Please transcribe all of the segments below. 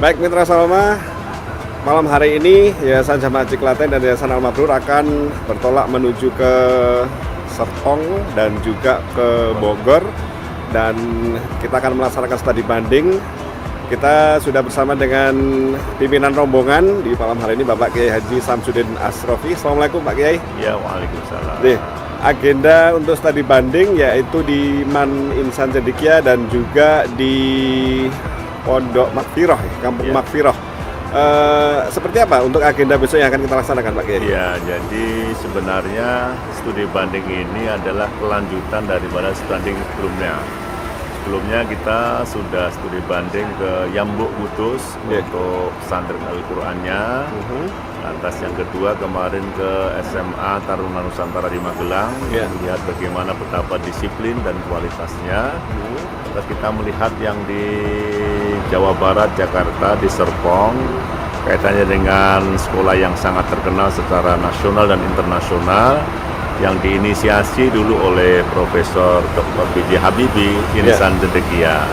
Baik Mitra Salma, malam hari ini Yayasan Jamaah Haji Klaten dan Yayasan Al-Mabrur akan bertolak menuju ke Serpong dan juga ke Bogor, dan kita akan melaksanakan studi banding. Kita sudah bersama dengan pimpinan rombongan di malam hari ini, Bapak Kiai Haji Samsudin Asrofi. Assalamualaikum Pak Kiai. Ya, waalaikumsalam. Agenda untuk studi banding yaitu di Man Insan Cendekia dan juga di Pondok Makfiroh, Kampung Makfiroh. Seperti apa untuk agenda besok yang akan kita laksanakan Pak Kiai? Ya, jadi sebenarnya studi banding ini adalah kelanjutan daripada studi sebelumnya. Sebelumnya kita sudah studi banding ke Yambuk Kudus untuk pesantren Al-Qur'annya. Lantas yang kedua kemarin ke SMA Taruna Nusantara di Magelang, melihat bagaimana betapa disiplin dan kualitasnya. Terus kita melihat yang di Jawa Barat, Jakarta, di Serpong, kaitannya dengan sekolah yang sangat terkenal secara nasional dan internasional, yang diinisiasi dulu oleh Profesor Dr. B.J. Habibie, Insan Cendekia.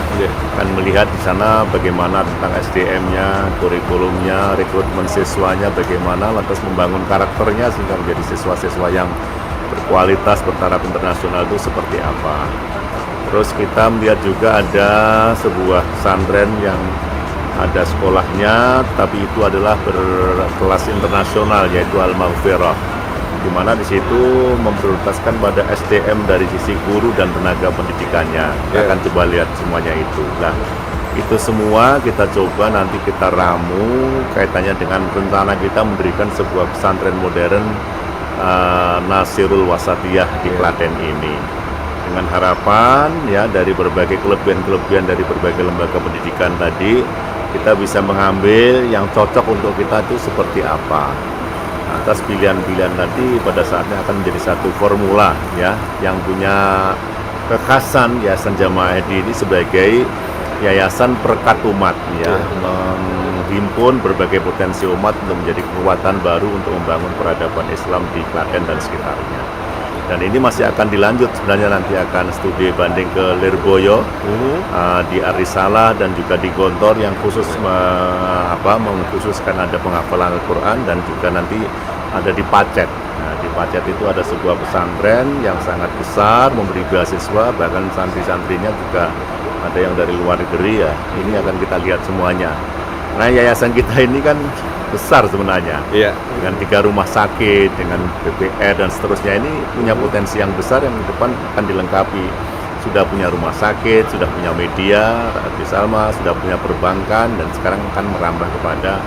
Kan melihat di sana bagaimana tentang SDM-nya, kurikulumnya, rekrutmen siswanya, bagaimana lantas membangun karakternya sehingga menjadi siswa-siswa yang berkualitas bertaraf internasional itu seperti apa. Terus kita melihat juga ada sebuah pesantren yang ada sekolahnya, tapi itu adalah berkelas internasional, yaitu Al-Maghfirah, di mana di situ memprioritaskan pada SDM dari sisi guru dan tenaga pendidikannya. Kita akan coba lihat semuanya itu. Nah, itu semua kita coba nanti kita ramu kaitannya dengan rencana kita mendirikan sebuah pesantren modern Nasirul Wasatiyah di Klaten ini. Dengan harapan ya dari berbagai kelebihan-kelebihan dari berbagai lembaga pendidikan tadi, kita bisa mengambil yang cocok untuk kita itu seperti apa. Atas pilihan-pilihan nanti pada saatnya akan menjadi satu formula ya yang punya kekhasan Yayasan Jamaah Haji ini sebagai yayasan perekat umat ya, menghimpun berbagai potensi umat untuk menjadi kekuatan baru untuk membangun peradaban Islam di Klaten dan sekitarnya. Dan ini masih akan dilanjut, sebenarnya nanti akan studi banding ke Lirboyo, di Arisalah dan juga di Gontor yang khusus mengkhususkan ada penghafalan Al-Quran, dan juga nanti ada di Pacet. Nah, di Pacet itu ada sebuah pesantren yang sangat besar, memberi beasiswa, bahkan santri-santrinya juga ada yang dari luar negeri ya. Ini akan kita lihat semuanya. Nah, yayasan kita ini kan besar sebenarnya, dengan 3 rumah sakit, dengan BPR dan seterusnya, ini punya potensi yang besar yang ke depan akan dilengkapi. Sudah punya rumah sakit, sudah punya media, Rabi Salma, sudah punya perbankan, dan sekarang akan merambah kepada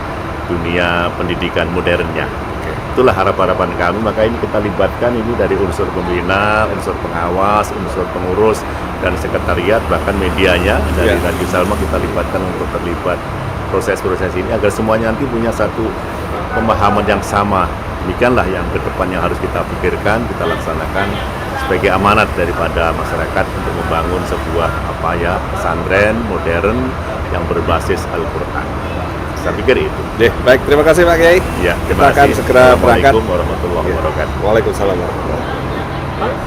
dunia pendidikan modernnya. Itulah harapan-harapan kami, maka ini kita libatkan ini dari unsur pembina, unsur pengawas, unsur pengurus, dan sekretariat, bahkan medianya dari Rabi Salma kita libatkan untuk terlibat proses-proses ini agar semuanya nanti punya satu pemahaman yang sama. Demikianlah yang ke depan yang harus kita pikirkan, kita laksanakan sebagai amanat daripada masyarakat untuk membangun sebuah pesantren modern yang berbasis Al-Quran. Saya pikir itu. Baik, terima kasih Pak Kiai. Ya, kita akan segera berangkat. Assalamualaikum warahmatullahi wabarakatuh. Waalaikumsalam warahmatullahi wabarakatuh.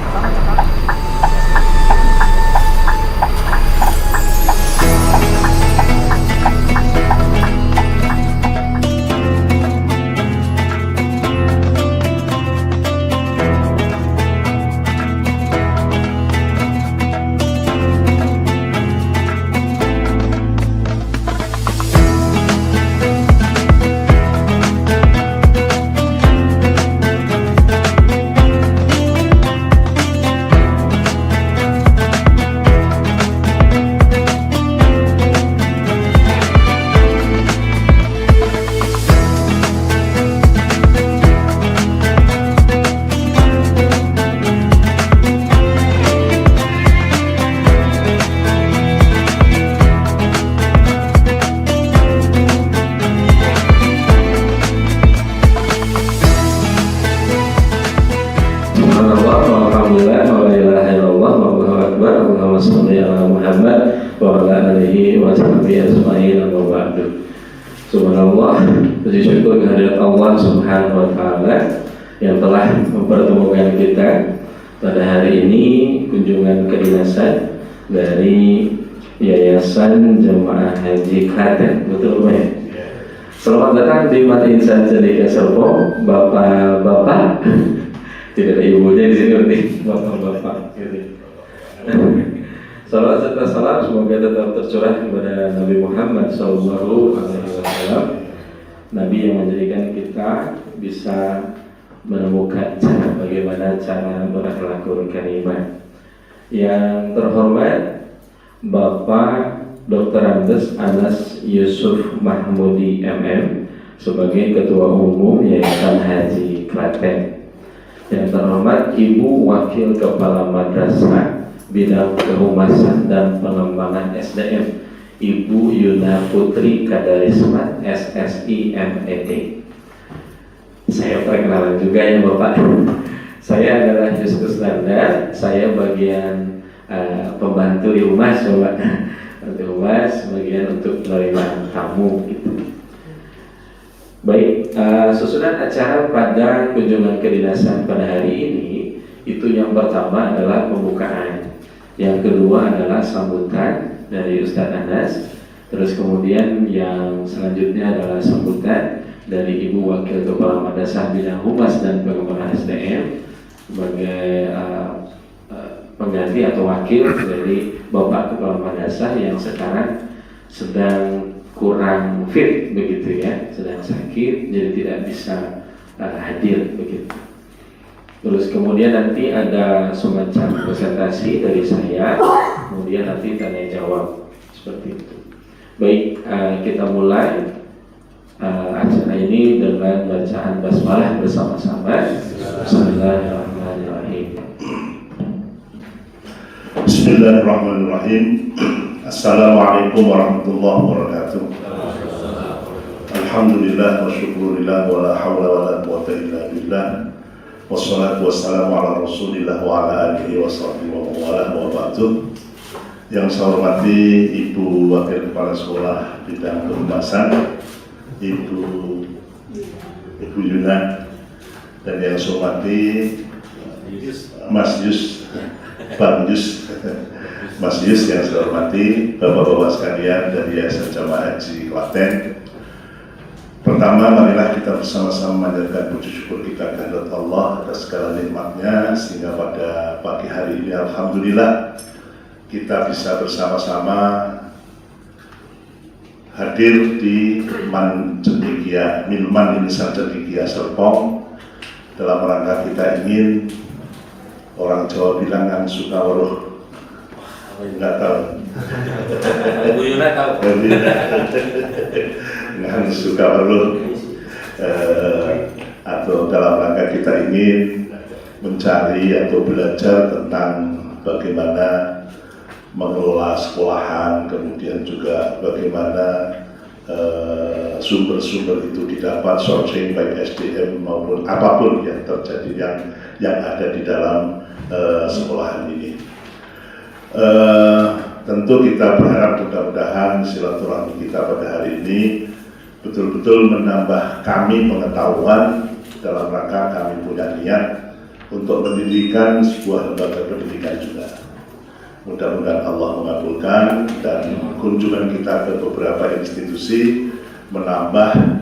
Subhanallah, puji syukur kehadirat Allah Subhanahu wa Ta'ala yang telah mempertemukan kita pada hari ini kunjungan kedinasan dari Yayasan Jamaah Haji Klaten, betul Pak ya? Selamat datang di Mat Insan Cendika Serpong, bapak-bapak. Tidak ada ibunya di sini berarti bapak-bapak. Gitu. Salawat serta salam semoga tetap tercurah kepada Nabi Muhammad SAW, Nabi yang menjadikan kita bisa menemukan bagaimana cara berakhlakul karimah. Yang terhormat Bapak Dr. Andes Anas Yusuf Mahmudi MM sebagai Ketua Umum Yayasan Haji Klaten. Yang terhormat Ibu Wakil Kepala Madrasah Bidang Kehumasan dan Pengembangan SDM Ibu Yuna Putri Kadarismat SSI MED. Saya perkenalan juga ya Bapak. Saya adalah Yustus Nanda. Saya bagian pembantu di humas Bapak. Pembantu humas bagian untuk menerima tamu gitu. Baik, susunan acara pada kunjungan kedinasan pada hari ini itu yang pertama adalah pembukaan. Yang kedua adalah sambutan dari Ustadz Anas. Terus kemudian yang selanjutnya adalah sambutan dari Ibu Wakil Kepala Madrasah Bidang Humas dan Pengembangan SDM sebagai pengganti atau wakil dari Bapak Kepala Madrasah yang sekarang sedang kurang fit begitu ya, sedang sakit jadi tidak bisa hadir begitu. Terus kemudian nanti ada semacam presentasi dari saya, kemudian nanti tanya jawab seperti itu. Baik, kita mulai acara ini dengan bacaan basmalah bersama-sama. Bismillahirrahmanirrahim. Bismillahirrahmanirrahim. Assalamualaikum warahmatullahi wabarakatuh. Alhamdulillah wa syukurillah wa la hawla wa la quwwata illa billah. Wassalatu wassalamu ala rasulillah wa ala alihi wa sahbihi wa mawalah wa ba'du. Yang saya hormati Ibu Wakil Kepala Sekolah Bidang Kehumasan, Ibu Yuna, dan yang saya hormati Mas Yus, Mas Yus yang saya hormati, Bapak-Bapak sekalian dari Yayasan Jamaah Haji Klaten. Pertama, marilah kita bersama-sama menjadikan puji syukur kita kehadirat Allah atas segala nikmatnya, sehingga pada pagi hari ini alhamdulillah kita bisa bersama-sama hadir di Man Insan Cendekia Serpong dalam rangka kita ingin, orang Jawa bilang kan suka weruh, enggak tahu. Ibu Yuna tahu. Nggak suka perlu atau dalam rangka kita ingin mencari atau belajar tentang bagaimana mengelola sekolahan, kemudian juga bagaimana sumber-sumber itu didapat, sourcing baik SDM maupun apapun yang terjadi yang ada di dalam sekolahan ini. Tentu kita berharap mudah-mudahan silaturahmi kita pada hari ini betul-betul menambah kami pengetahuan dalam rangka kami punya niat untuk mendirikan sebuah lembaga pendidikan juga. Mudah-mudahan Allah mengabulkan dan kunjungan kita ke beberapa institusi menambah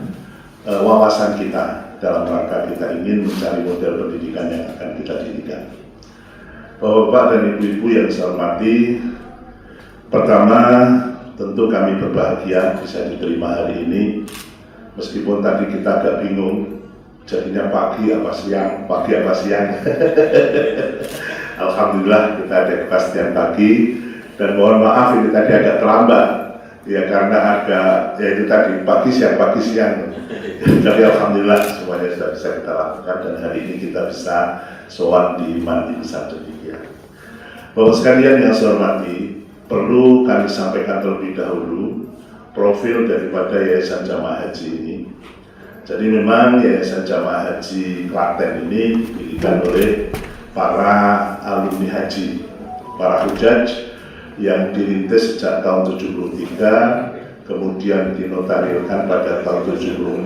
wawasan kita dalam rangka kita ingin mencari model pendidikan yang akan kita dirikan. Bapak-bapak dan ibu-ibu yang saya hormati, pertama tentu kami berbahagia bisa diterima hari ini, meskipun tadi kita agak bingung jadinya pagi apa siang. Alhamdulillah kita ada kepastian pagi, dan mohon maaf ini tadi agak terlambat ya, karena agak ya itu tadi pagi siang. Jadi alhamdulillah semuanya sudah bisa kita lakukan, dan hari ini kita bisa sowan di Man Insan Cendekia. Bapak sekalian yang saya hormati, perlu kami sampaikan terlebih dahulu profil daripada Yayasan Jamaah Haji ini. Jadi memang Yayasan Jamaah Haji Klaten ini didirikan oleh para alumni haji, para hujaj yang dirintis sejak tahun 73, kemudian dinotarilkan pada tahun 76.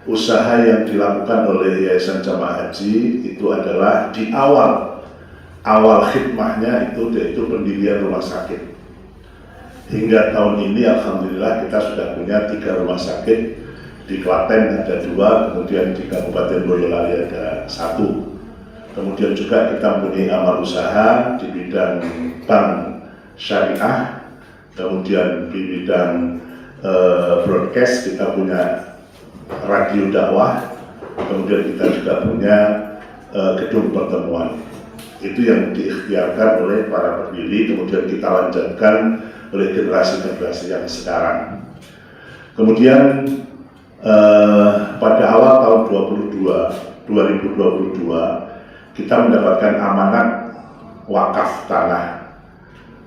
Usaha yang dilakukan oleh Yayasan Jamaah Haji itu adalah di awal khidmahnya itu yaitu pendirian rumah sakit. hingga tahun ini alhamdulillah kita sudah punya 3 rumah sakit. Di Klaten ada 2, kemudian di Kabupaten Boyolali ada 1. Kemudian juga kita punya amal usaha di bidang bank syariah, kemudian di bidang broadcast kita punya radio dakwah, kemudian kita juga punya gedung pertemuan. Itu yang diikhtiarkan oleh para pendiri, kemudian kita lanjutkan oleh generasi-generasi yang sekarang. Kemudian pada awal tahun 2022 kita mendapatkan amanat wakaf tanah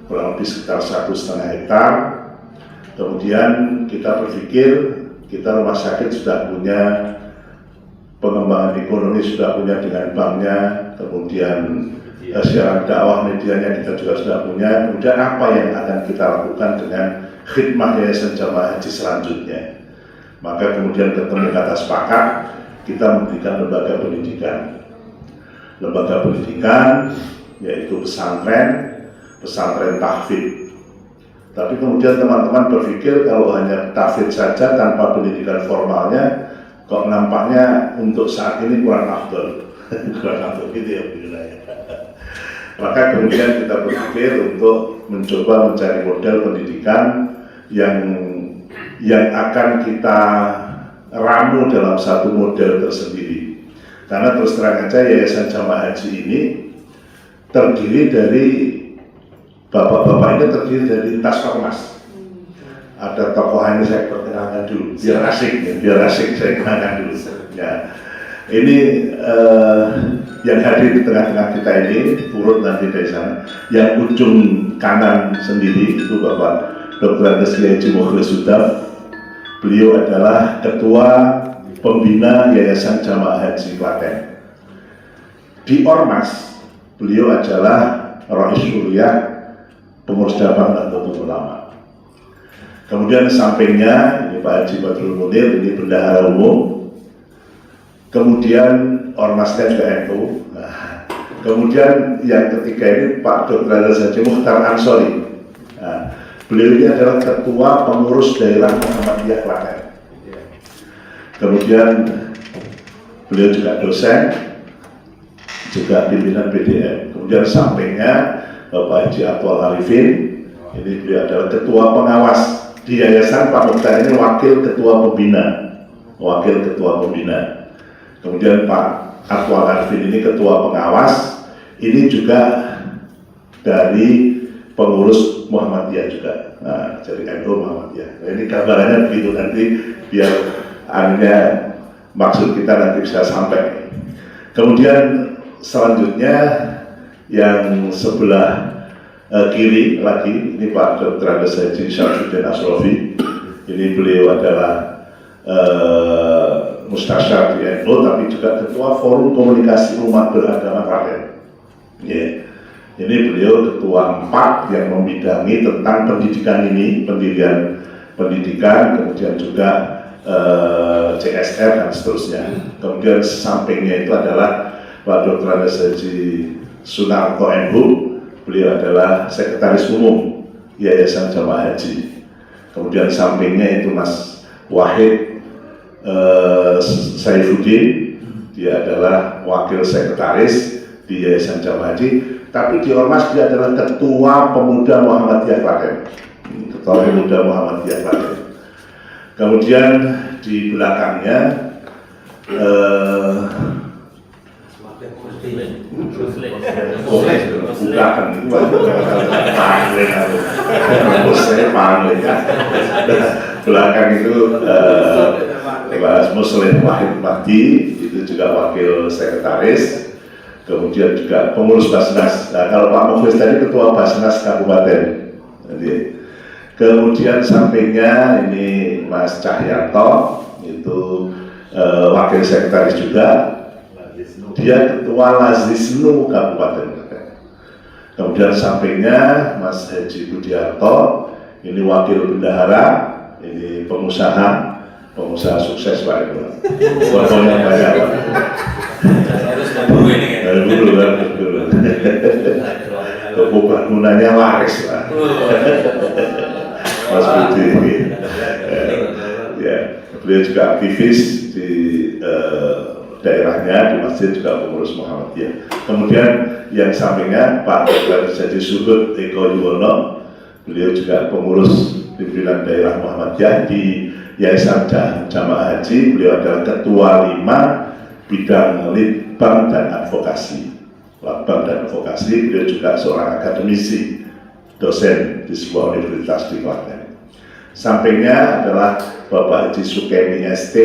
kurang lebih sekitar 1,5 hektar. Kemudian kita berpikir kita rumah sakit sudah punya pengembangan ekonomi, sudah punya dengan banknya, kemudian siaran dakwah medianya kita juga sudah punya. Kemudian apa yang akan kita lakukan dengan khidmah Yayasan Jamaah Haji selanjutnya? Maka kemudian ketemu kata sepakat, kita memberikan lembaga pendidikan. Lembaga pendidikan yaitu pesantren tahfidz. Tapi kemudian teman-teman berpikir kalau hanya tahfidz saja tanpa pendidikan formalnya, kok nampaknya untuk saat ini kurang afdol. Kurang afdol gitu ya Bu. Maka kemudian kita berpikir untuk mencoba mencari model pendidikan yang akan kita ramu dalam satu model tersendiri. Karena terus terang aja Yayasan Jamaah Haji ini terdiri dari bapak-bapak ini terdiri dari lintas ormas. Ada tokoh ini saya perkenalkan dulu, biar asik saya kenalkan dulu. Ya. Ini yang hadir di tengah-tengah kita ini, urut nanti dari sana. Yang ujung kanan sendiri itu Bapak Dr. Kiai Haji Mukhlis Sudaf. Beliau adalah Ketua Pembina Yayasan Jamaah Haji Klaten. Di Ormas, beliau adalah Rais Suriah, pengurus cabang Nahdlatul Ulama. Kemudian sampingnya ini Pak Haji Badrul Munir, ini bendahara umum. Kemudian Ormasnya juga NU. Nah, kemudian yang ketiga ini Pak Dr. Haji Mukhtar Ansori. Nah, beliau ini adalah Ketua Pengurus Daerah Muhammadiyah Klaten. Kemudian beliau juga dosen, juga pimpinan BDM. Kemudian sampingnya Bapak Haji Atwal Arifin, ini beliau adalah Ketua Pengawas di Yayasan Pak Mukhtar ini Wakil Ketua Pembina. Kemudian Pak Atwal Arifin ini Ketua Pengawas, ini juga dari pengurus Muhammadiyah juga, nah, jadi NU Muhammadiyah. Nah, ini gambarannya begitu, nanti biar akhirnya maksud kita nanti bisa sampai. Kemudian selanjutnya yang sebelah kiri lagi, ini Pak Dr. Haji Syamsuddin Asrofi. Ini beliau adalah Mustasyar di NU, tapi juga Ketua Forum Komunikasi Umat Beragama Klaten. Yeah. Ini beliau Ketua 4 yang membidangi tentang pendidikan ini, pendirian pendidikan, kemudian juga CSR dan seterusnya. Kemudian sampingnya itu adalah Pak Dr. Haji Sunarto MHu, beliau adalah Sekretaris Umum Yayasan Jamaah Haji. Kemudian sampingnya itu Mas Wahid Saifuddin, dia adalah Wakil Sekretaris di Yayasan Jamaah Haji. Tapi di Ormas dia adalah Ketua Pemuda Muhammadiyah Klaten. Ketua Pemuda Muhammadiyah Klaten. Kemudian di belakangnya belakang itu Mas Muslim Wahid Mahdi, itu juga Wakil Sekretaris. Kemudian juga pengurus Basnas. Nah, kalau Pak Mukhlis tadi Ketua Basnas Kabupaten. Kemudian sampingnya ini Mas Cahyanto, itu Wakil Sekretaris juga. Dia Ketua Lazisnu Kabupaten. Kemudian sampingnya Mas Haji Budiarto, ini Wakil Bendahara, ini pengusaha sukses Pak Ibu. Fotonya banyak Pak. Bangunannya laris Pak. Mas Budi. Ya, beliau juga aktivis di daerahnya, di masjid juga pengurus Muhammadiyah. Kemudian yang sampingnya Pak Dr. Jadi Suhud Eko Yuwono, beliau juga pengurus pimpinan daerah Muhammadiyah di Yayasan Jamaah Haji. Beliau adalah ketua 5 bidang litbang dan advokasi. Beliau juga seorang akademisi, dosen di sebuah universitas di Klaten. Sampingnya adalah Bapak Haji Sukemi ST.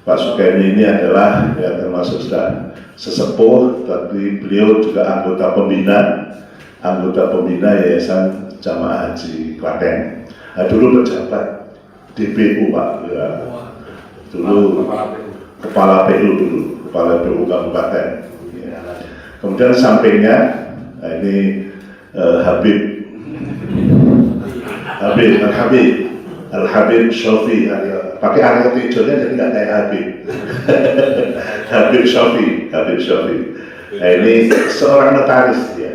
Pak Sukemi ini adalah termasuk sudah sesepuh, tapi beliau juga anggota pembina Yayasan Jamaah Haji Klaten. Dulu pejabat DPU Pak, ya. Dulu kepala PU Kabupaten. Ya. Kemudian sampingnya, ini Al-Habib Syafi, pakai arang hijaunya jadi nggak kayak Habib. Habib Syafi. Nah, ini seorang notaris ya,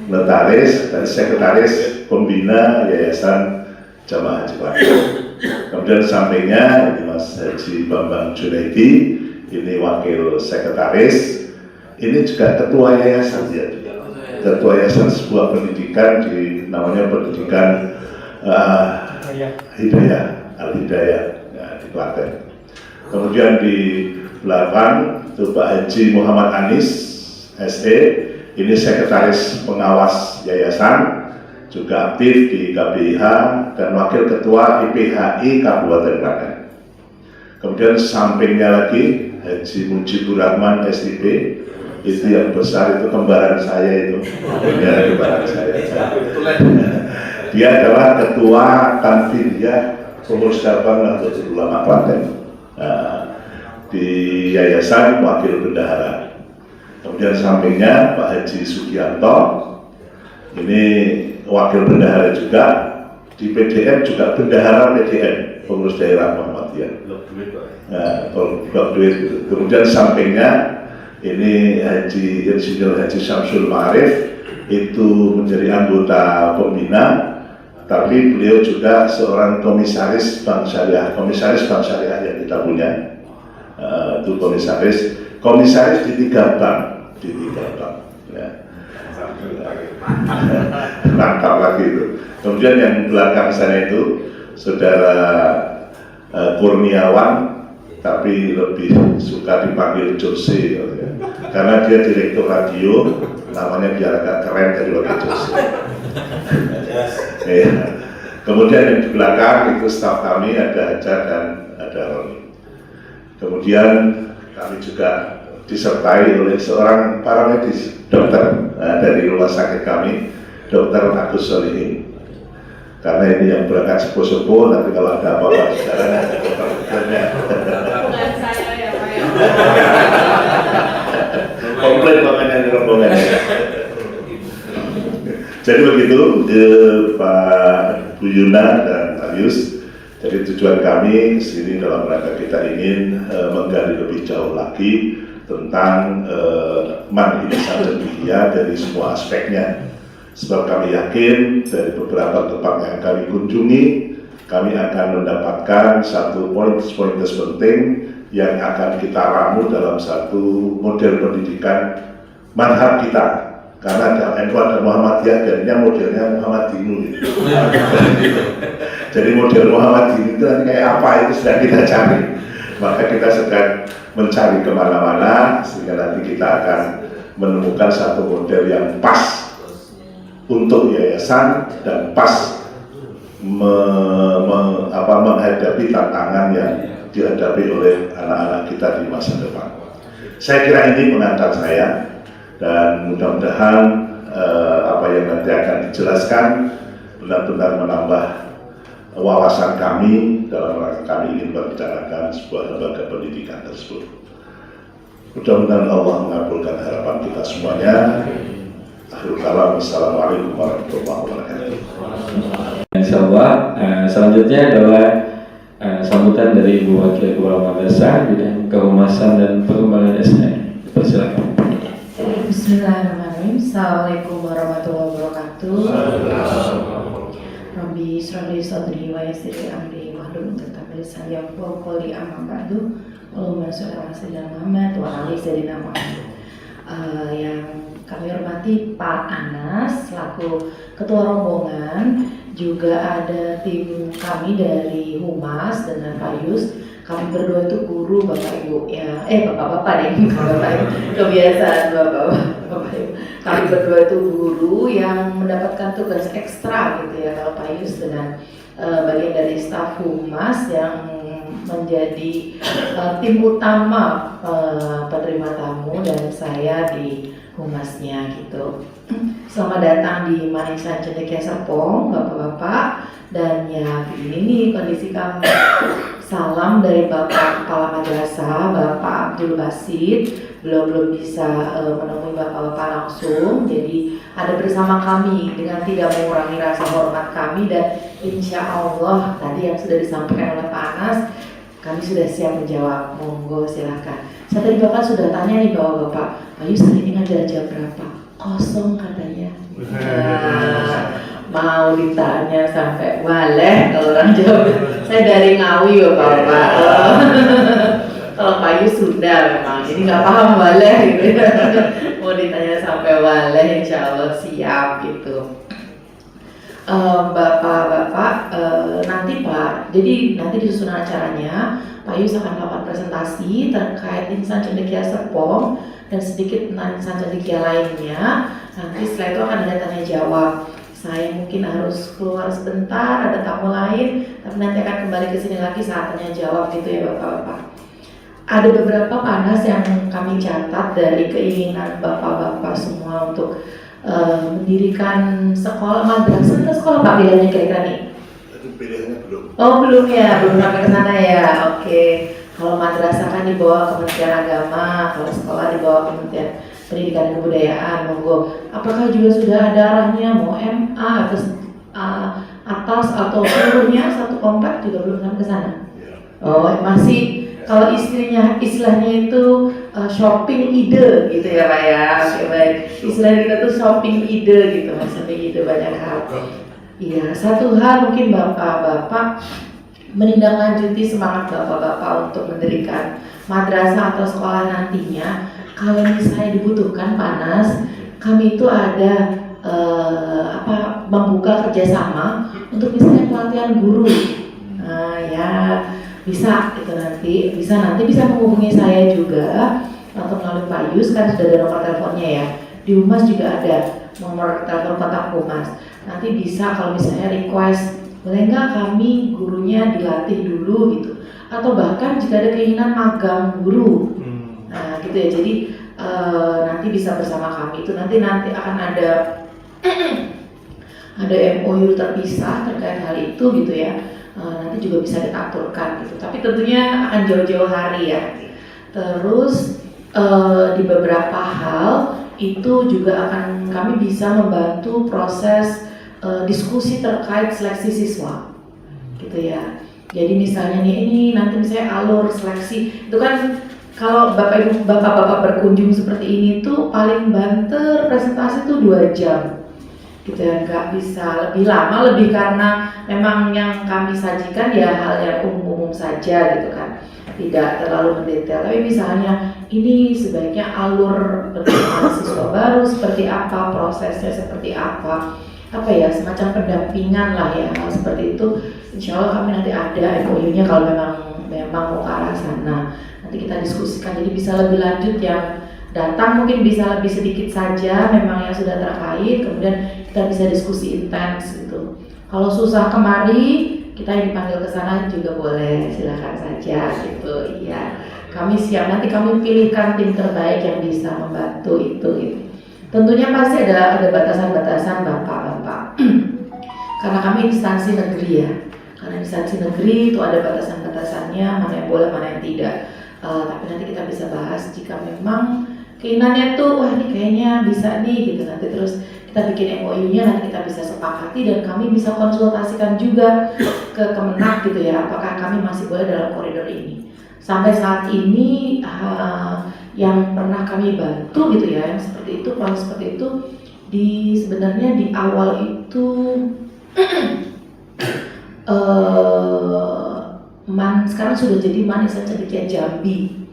notaris dan sekretaris pembina Yayasan Jamaah Haji Klaten. Kemudian sampingnya ini Mas Haji Bambang Junaidi, ini wakil sekretaris, ini juga ketua yayasan ya. Ketua yayasan sebuah pendidikan namanya pendidikan Hidayah, Al-Hidayah ya, di Klaten. Kemudian di belakang itu Pak Haji Muhammad Anis SE, ini sekretaris pengawas yayasan, juga aktif di KBIH dan wakil ketua IPHI Kabupaten Klaten. Kemudian sampingnya lagi Haji Mujibur Rahman SIP, itu yang besar itu kembaran saya itu, kembaran saya. Dia adalah ketua Tanfidiyah Pengurus Cabang Nahdlatul Ulama Klaten, di Yayasan Wakil Bendahara. Kemudian sampingnya Pak Haji Sugianto, ini Wakil Bendahara juga, di PDM juga Bendahara PDM, Pengurus Daerah Muhammadiyah. Blok duit gitu. Kemudian sampingnya ini Insinyur Haji Syamsul Ma'arif, itu menjadi anggota pembina, tapi beliau juga seorang komisaris bank syariah yang kita punya. Itu komisaris di 3 bank, ya. Mantap lagi itu. Kemudian yang belakang sana itu saudara Kurniawan, tapi lebih suka dipanggil Jose, ya. Karena dia direktur radio, namanya biar agak keren dari wakil Jose. Ya. Kemudian yang di belakang itu staf kami, ada Hajar dan ada Roni. Kemudian kami juga disertai oleh seorang paramedis, dokter dari rumah sakit kami, Dr. Agus Solihin. Karena ini yang berangkat sepuh-sepuh, tapi kalau ada apa-apa di jalan ada dokter-dokternya. Bukan saya ya Pak ya. Komplit makanya rombongannya. Jadi begitu Pak Bu Yuna dan Arius. Jadi tujuan kami sini dalam rangka kita ingin menggali lebih jauh lagi tentang manhaj tarbiyah dari semua aspeknya. Sebab kami yakin dari beberapa tempat yang kami kunjungi, kami akan mendapatkan satu poin-poin penting yang akan kita ramu dalam satu model pendidikan manhaj kita. Karena ada NU dan Muhammadiyah, jadinya modelnya Muhammadiyun. Jadi model Muhammadiyun itu kayak apa, itu sedang kita cari. Maka kita sedang mencari kemana-mana sehingga nanti kita akan menemukan satu model yang pas untuk yayasan dan pas menghadapi tantangan yang dihadapi oleh anak-anak kita di masa depan. Saya kira ini pengantar saya, dan mudah-mudahan apa yang nanti akan dijelaskan benar-benar menambah wawasan kami dalam rangka kami ingin membicarakan sebuah lembaga pendidikan tersebut. Mudah-mudahan Allah mengabulkan harapan kita semuanya. Akhirul kalam, Assalamualaikum warahmatullahi wabarakatuh. Insyaallah, selanjutnya adalah sambutan dari Ibu Wakil Kepala Madrasah bidang kehumasan dan pengembangan SDM. Persilakan. Bismillahirrahmanirrahim. Assalamualaikum warahmatullahi wabarakatuh. Rabbi yusra li sadri wa yassir li amri wahlul 'uqdatam min lisani yafqahu qawli amma ba'du. Allahumma shalli ala sayyidina Muhammad wa ala ali sayyidina Muhammad. Yang kami hormati Pak Anas selaku Ketua Rombongan, juga ada tim kami dari Humas dengan Pak Yus. Kami berdua itu guru Bapak Ibu ya, Bapak-bapak deh, Bapak Ibu, kebiasaan Bapak Ibu. Kami berdua itu guru yang mendapatkan tugas ekstra gitu ya, kalau Pak Yus dengan bagian dari staf Humas yang menjadi tim utama penerima tamu dan saya di Humasnya gitu. Selamat datang di Manisan Cendekia Serpong, Bapak-bapak, dan ya begini nih kondisi kami. Salam dari Bapak Kepala Madrasah, Bapak Abdul Basit, belum bisa menemui Bapak-bapak langsung, jadi ada bersama kami dengan tidak mengurangi rasa hormat kami, dan insya Allah tadi yang sudah disampaikan oleh Pak Anas, kami sudah siap menjawab. Monggo silahkan. Saya tadi Bapak sudah tanya nih Bapak-bapak, Pak Yus hari ini ngajar jam berapa? Kosong katanya. Mau ditanya sampai waleh kalau orang Jawa. Saya dari Ngawi Bapak. Kalau Pak Yus sudah memang, jadi nggak paham waleh gitu. Mau ditanya sampai waleh, insya Allah siap gitu. Bapak-bapak, nanti Pak, jadi nanti di susunan acaranya Pak Yus akan melakukan presentasi terkait Insan Cendekia Serpong dan sedikit tentang Insan Cendekia lainnya. Nanti setelah itu akan ada tanya jawab. Saya mungkin harus keluar sebentar, ada tamu lain, tapi nanti akan kembali ke sini lagi saat tanya jawab gitu ya Bapak-bapak. Ada beberapa panas yang kami catat dari keinginan Bapak-bapak semua untuk mendirikan sekolah madrasah atau sekolah Pak pilihannya kira-kira nih? Pilihannya belum. Oh belum ya, belum sampai ke sana ya. Oke. Kalau madrasah kan di bawah Kementerian Agama, kalau sekolah di bawah Kementerian Pendidikan dan Kebudayaan. Monggo. Apakah juga sudah ada arahnya mau MA atau atas atau seluruhnya satu komplek juga belum sampai ke sana? Oh masih. Kalau istilahnya itu shopping ide gitu ya Pak ya. Oke, baik. Istilah kita tuh shopping ide gitu, shopping ide banyak hal. Iya, satu hal mungkin Bapak-bapak menindaklanjuti semangat Bapak-bapak untuk mendirikan madrasah atau sekolah nantinya. Kalau misalnya dibutuhkan panas, kami itu ada membuka kerjasama untuk misalnya pelatihan guru. Ya bisa itu nanti bisa menghubungi saya juga atau melalui Pak Yus, kan sudah ada nomor teleponnya ya. Di Humas juga ada nomor telepon kontak Humas. Nanti bisa kalau misalnya request, boleh nggak kami gurunya dilatih dulu gitu, atau bahkan jika ada keinginan magang guru, nah gitu ya. Jadi nanti bisa bersama kami itu nanti akan ada MOU terpisah terkait hal itu gitu ya. Nanti juga bisa diaturkan gitu, tapi tentunya akan jauh-jauh hari ya. Terus di beberapa hal itu juga akan kami bisa membantu proses diskusi terkait seleksi siswa gitu ya. Jadi misalnya ini nanti misalnya alur seleksi itu kan, kalau bapak-bapak berkunjung seperti ini tuh paling banter presentasi tuh 2 jam gitu ya, nggak bisa lebih lama, lebih karena memang yang kami sajikan ya hal yang umum-umum saja gitu kan, tidak terlalu mendetail. Tapi misalnya ini sebaiknya alur mahasiswa baru seperti apa, prosesnya seperti apa ya, semacam pendampingan lah ya, hal seperti itu. Insya Allah kami nanti ada MOU-nya kalau memang mau ke arah sana. Nanti kita diskusikan, jadi bisa lebih lanjut, yang datang mungkin bisa lebih sedikit saja memang yang sudah terkait, kemudian kita bisa diskusi intens gitu. Kalau susah kemari, kita yang dipanggil ke sana juga boleh, silakan saja gitu. Iya, kami siap, nanti kami pilihkan tim terbaik yang bisa membantu itu gitu. Tentunya pasti ada batasan-batasan Bapak-bapak. Karena kami instansi negeri ya. Karena instansi negeri itu ada batasan-batasannya, mana yang boleh, mana yang tidak. Tapi nanti kita bisa bahas jika memang keinginannya tuh, wah ini kayaknya bisa nih gitu. Nanti terus kita bikin MOU-nya, nanti kita bisa sepakati dan kami bisa konsultasikan juga ke Kemenak gitu ya, apakah kami masih boleh dalam koridor ini. Sampai saat ini yang pernah kami bantu gitu ya, yang seperti itu, kalau seperti itu sebenarnya di awal itu sekarang sudah jadi Manisan Cendekia Jambi.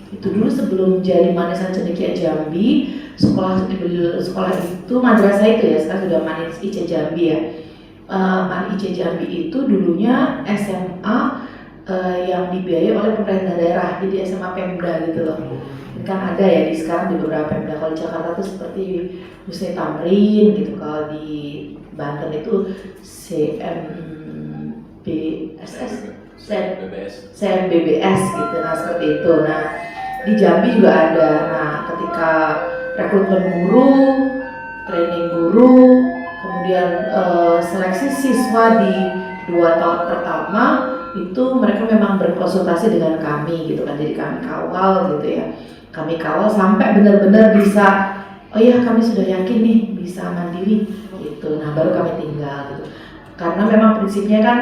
Itu dulu sebelum jadi Manisan Cendekia Jambi, sekolah itu madrasah itu ya, sekarang sudah Manis IC Jambi ya. Man IC Jambi itu dulunya SMA yang dibiayai oleh pemerintah daerah, jadi SMA Pemda gitu loh. Kan ada ya sekarang di beberapa Pemda. Kalau di Jakarta itu seperti Husni Tamrin gitu, kalau di Banten itu CMBBS gitu, nah seperti itu. Nah di Jambi juga ada. Nah ketika rekrutmen guru, training guru, kemudian seleksi siswa di 2 tahun pertama itu mereka memang berkonsultasi dengan kami gitu kan, jadi kami kawal gitu ya, kami kawal sampai benar-benar bisa, oh iya kami sudah yakin nih bisa mandiri gitu. Nah baru kami tinggal gitu, karena memang prinsipnya kan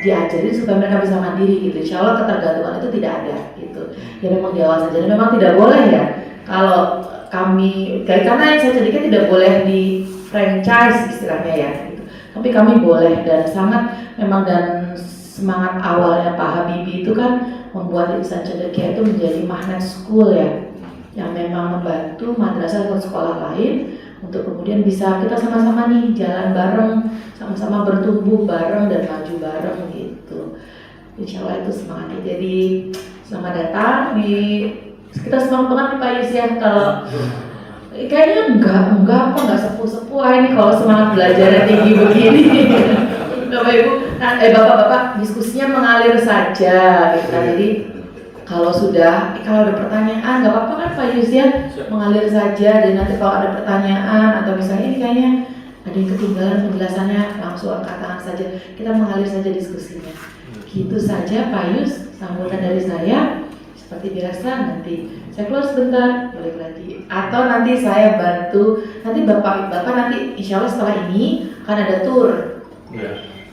diajarin supaya mereka bisa mandiri gitu. Insya Allah ketergantungan itu tidak ada gitu. Ya memang di awal saja, dan memang tidak boleh ya kalau kami, karena saya jadikan tidak boleh di franchise istilahnya ya gitu. Tapi kami boleh, dan sangat memang, dan semangat awalnya Pak Habibie itu kan membuat Insan Cendekia itu menjadi magnet school ya, yang memang membantu madrasah atau sekolah lain untuk kemudian bisa kita sama-sama nih jalan bareng, sama-sama bertumbuh bareng dan maju bareng gitu. Insya Allah itu semangatnya. Jadi selamat datang di, kita semangat banget nih Pak Yus ya. Kalau kayaknya enggak sepuh-sepuh ini kalau semangat belajarnya tinggi begini. Bapak Ibu, Bapak-bapak diskusinya mengalir saja gitu kan. Jadi kalau ada pertanyaan nggak apa-apa kan Pak Yus ya, mengalir saja. Dan nanti kalau ada pertanyaan atau misalnya ini kayaknya ada yang ketinggalan penjelasannya, langsung angkat tangan saja, kita mengalir saja diskusinya. Gitu saja Pak Yus, sambutan dari saya. Seperti biasa, nanti saya keluar sebentar, balik lagi, atau nanti saya bantu, nanti bapak nanti insya Allah setelah ini akan ada tour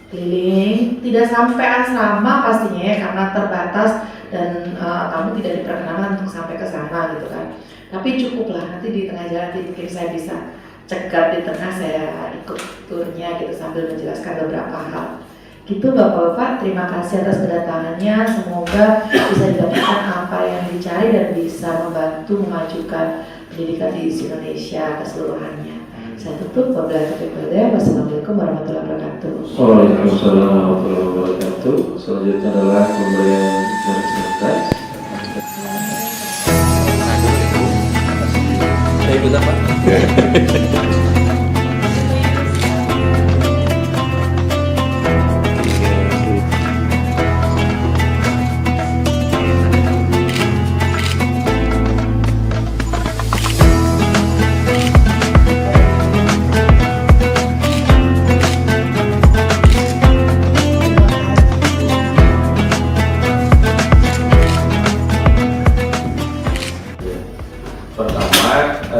keliling, tidak sampai asrama pastinya ya, karena terbatas dan kamu tidak diperkenankan untuk sampai ke sana gitu kan. Tapi cukuplah nanti di tengah jalan mungkin saya bisa cegat di tengah, saya ikut turnya gitu sambil menjelaskan beberapa hal. Gitu Bapak-bapak, terima kasih atas kedatangannya. Semoga bisa didapatkan apa yang dicari dan bisa membantu memajukan pendidikan di Indonesia keseluruhannya. Saya tutup. Wassalamualaikum warahmatullahi wabarakatuh. Waalaikumsalam warahmatullahi wabarakatuh. Selanjutnya adalah pemberian garis kertas. Saya ikut apa?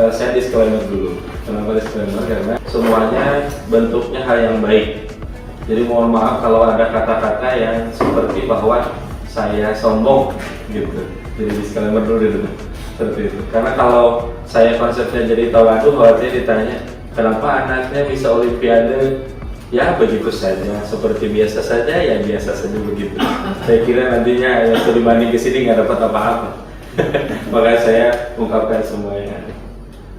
Saya disclaimer dulu. Kenapa disclaimer? Karena semuanya bentuknya hal yang baik. Jadi mohon maaf kalau ada kata-kata yang seperti bahwa saya sombong gitu. Jadi disclaimer dulu seperti itu. Karena kalau saya konsepnya jadi tawadu, khawatir ditanya kenapa anaknya bisa olimpiade, ya begitu saja, seperti biasa saja, ya biasa saja begitu. Saya kira nantinya yang studi banding ke sini nggak dapat apa-apa. Maka saya ungkapkan semuanya.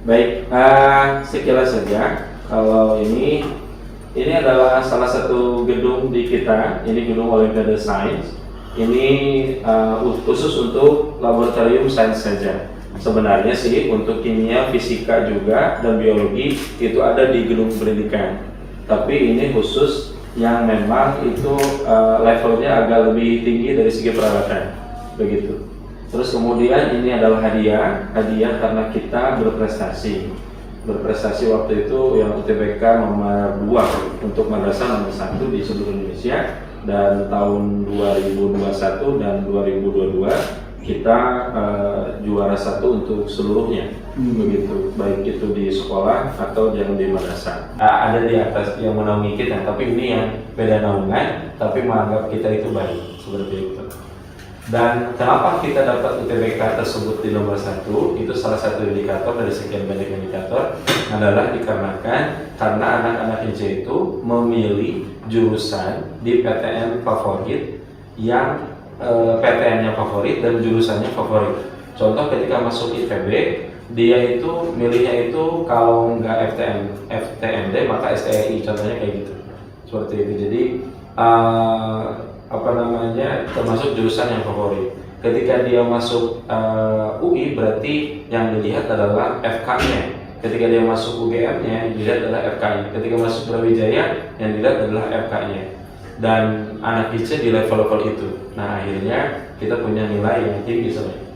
Baik, sekilas saja. Kalau ini adalah salah satu gedung di kita. Ini gedung Olimpiade Sains. Ini khusus untuk laboratorium sains saja. Sebenarnya sih untuk kimia, fisika juga dan biologi itu ada di gedung pendidikan. Tapi ini khusus yang memang itu levelnya agak lebih tinggi dari segi peralatan. Begitu. Terus kemudian ini adalah hadiah karena kita berprestasi waktu itu yang UTBK nomor 2 untuk madrasah nomor 1 di seluruh Indonesia, dan tahun 2021 dan 2022 kita juara 1 untuk seluruhnya. Begitu, baik itu di sekolah atau yang di madrasah. Ada di atas yang menaungi kita, tapi ini yang beda naungan tapi menganggap kita itu baik, seperti itu. Dan kenapa kita dapat UTBK tersebut di nomor 1? Itu salah satu indikator dari sekian banyak indikator adalah dikarenakan karena anak-anak IC itu memilih jurusan di PTN favorit yang PTN-nya favorit dan jurusannya favorit. Contoh ketika masuk ITB, dia itu milihnya itu kalau nggak FTMD maka STI, contohnya kayak gitu. Seperti itu. Jadi termasuk jurusan yang favorit. Ketika dia masuk UI berarti yang dilihat adalah FK-nya. Ketika dia masuk UGM-nya yang dilihat adalah FK-nya. Ketika masuk Brawijaya yang dilihat adalah FK-nya. Dan anak IC di level-level itu. Nah akhirnya kita punya nilai yang tinggi sebenarnya.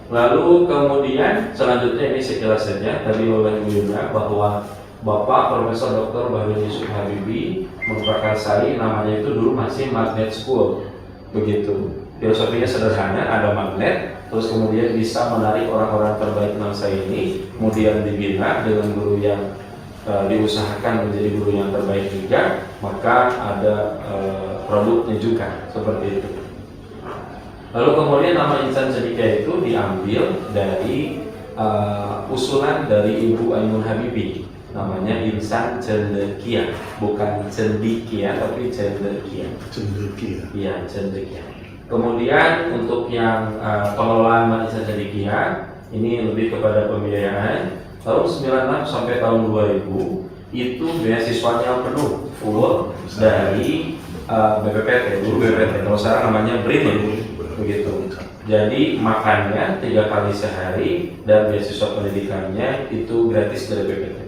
Lalu kemudian selanjutnya ini sekilas saja tadi oleh Bu Yuna bahwa Bapak Profesor Dr. Bahrul Yusuf Habibie memprakarsai namanya itu dulu masih magnet school, begitu. Filosofinya sederhana, ada magnet, terus kemudian bisa menarik orang-orang terbaik bangsa ini, kemudian dibina dengan guru yang diusahakan menjadi guru yang terbaik juga, maka ada produknya juga seperti itu. Lalu kemudian nama Insan Cendekia itu diambil dari usulan dari Ibu Aimun Habibie. Namanya Insan Cendekia, bukan Cendikia tapi Cendekia. Cendekia. Iya, Cendekia. Kemudian untuk yang pengelolaan Insan Cendekia ini lebih kepada pembiayaan. Tahun 96 sampai tahun 2000 itu beasiswanya penuh full dari BPPT, dulu BPPT. Kalau sekarang namanya BRIN ya, begitu. Jadi makannya 3 kali sehari dan beasiswa pendidikannya itu gratis dari BPPT.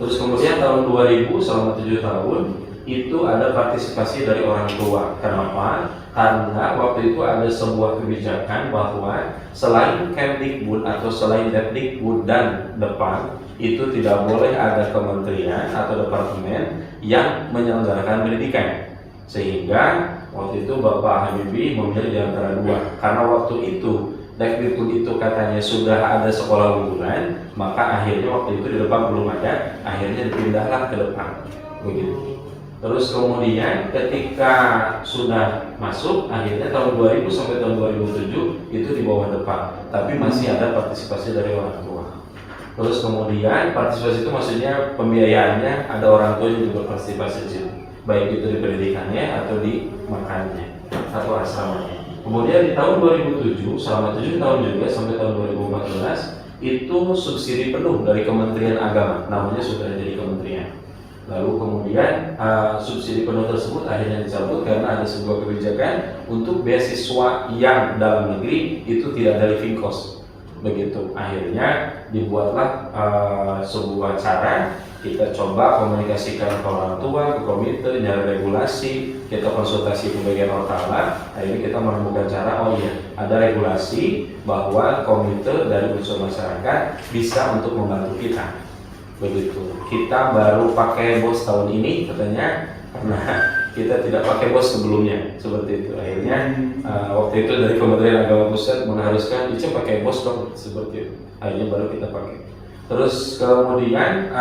Terus kemudian tahun 2000 selama 7 tahun itu ada partisipasi dari orang tua. Kenapa? Karena waktu itu ada sebuah kebijakan bahwa selain Kemdikbud atau selain Depdikbud dan Depan itu tidak boleh ada kementerian atau departemen yang menyelenggarakan pendidikan. Sehingga waktu itu Bapak Habibie memilih di antara dua. Karena waktu itu Depdikbud itu katanya sudah ada sekolah unggulan, maka akhirnya waktu itu di depan belum ada, akhirnya dipindahlah ke depan, begitu. Terus kemudian ketika sudah masuk, akhirnya tahun 2000 sampai tahun 2007 itu di bawah depan, tapi masih ada partisipasi dari orang tua. Terus kemudian partisipasi itu maksudnya pembiayaannya ada orang tua yang juga partisipasi di situ, baik itu di pendidikannya atau di makannya atau asramanya. Kemudian di tahun 2007 selama 7 tahun juga sampai tahun 2014 itu subsidi penuh dari Kementerian Agama, namanya sudah jadi kementerian. Lalu kemudian subsidi penuh tersebut akhirnya dicabut karena ada sebuah kebijakan untuk beasiswa yang dalam negeri itu tidak ada living cost. Begitu. Akhirnya dibuatlah sebuah cara, kita coba komunikasikan ke orang tua, ke komite, nyari regulasi, kita konsultasi ke bagian ortala. Akhirnya kita menemukan cara, oh iya, ada regulasi bahwa komite dari unsur masyarakat bisa untuk membantu kita. Begitu. Kita baru pakai BOS tahun ini katanya karena kita tidak pakai BOS sebelumnya, seperti itu. Akhirnya waktu itu dari Kementerian Agama Pusat mengharuskan itu pakai BOS dong, seperti itu. Akhirnya baru kita pakai. Terus kemudian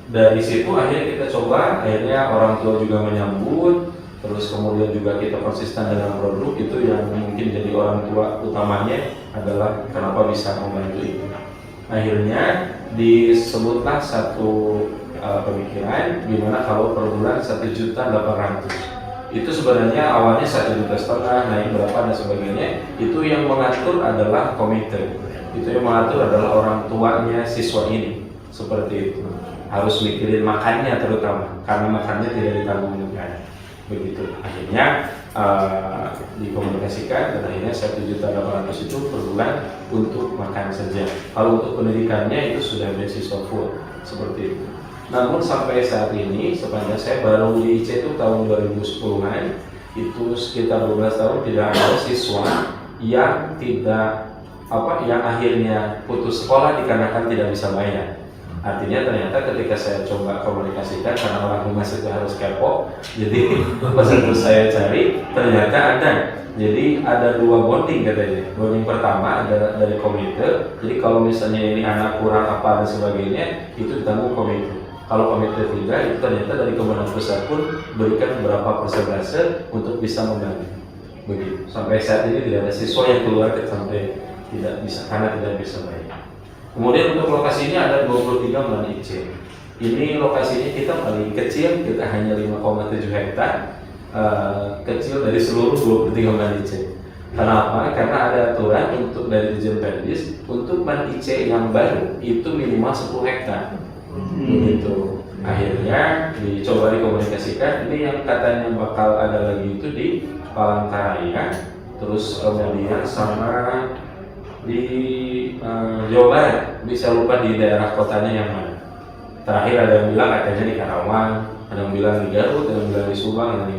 dari situ akhirnya kita coba, akhirnya orang tua juga menyambut. Terus kemudian juga kita konsisten dengan produk itu yang mungkin jadi orang tua utamanya adalah kenapa bisa membantu itu. Akhirnya disebutlah satu pemikiran gimana kalau per bulan 1.800.000. Itu sebenarnya awalnya 1,5 juta, naik berapa dan sebagainya. Itu yang mengatur adalah komite. Itu yang mengatur adalah orang tuanya siswa ini. Seperti itu. Harus mikirin makannya terutama karena makannya tidak ditanggung negara. Begitu. Akhirnya dikomunikasikan dan akhirnya 1.800.000 itu per bulan untuk makan saja. Kalau untuk pendidikannya itu sudah beasiswa full seperti itu. Namun sampai saat ini sepanjang saya baru di IC itu tahun 2010-an itu sekitar 12 tahun tidak ada siswa yang yang akhirnya putus sekolah dikarenakan tidak bisa bayar. Artinya ternyata ketika saya coba komunikasikan karena orang humas itu harus kepo, jadi pas itu saya cari ternyata ada. Jadi ada 2 bonding katanya. Bonding pertama ada dari komite. Jadi kalau misalnya ini anak kurang apa dan sebagainya itu ditanggung komite. Kalau komite tidak, itu ternyata dari Kementerian Pusat pun berikan beberapa persentase untuk bisa membantu. begitu. Sampai saat ini tidak ada siswa yang keluar sampai tidak bisa karena tidak bisa bayar. Kemudian untuk lokasi ini ada 23 MAN IC. Ini lokasinya kita paling kecil, kita hanya 5,7 hektar, kecil dari seluruh 23 MAN IC. Kenapa? Karena ada aturan untuk dari Dirjen Pendis untuk MAN IC yang baru itu minimal 10 hektar. Begitu. Akhirnya dicoba dikomunikasikan, ini yang katanya bakal ada lagi itu di Palangkaraya, terus kemudian sama di Jawa Barat, bisa lupa di daerah kotanya yang mana. Terakhir ada yang bilang katanya di Karawang, ada yang bilang di Garut, ada yang bilang di Subang, ini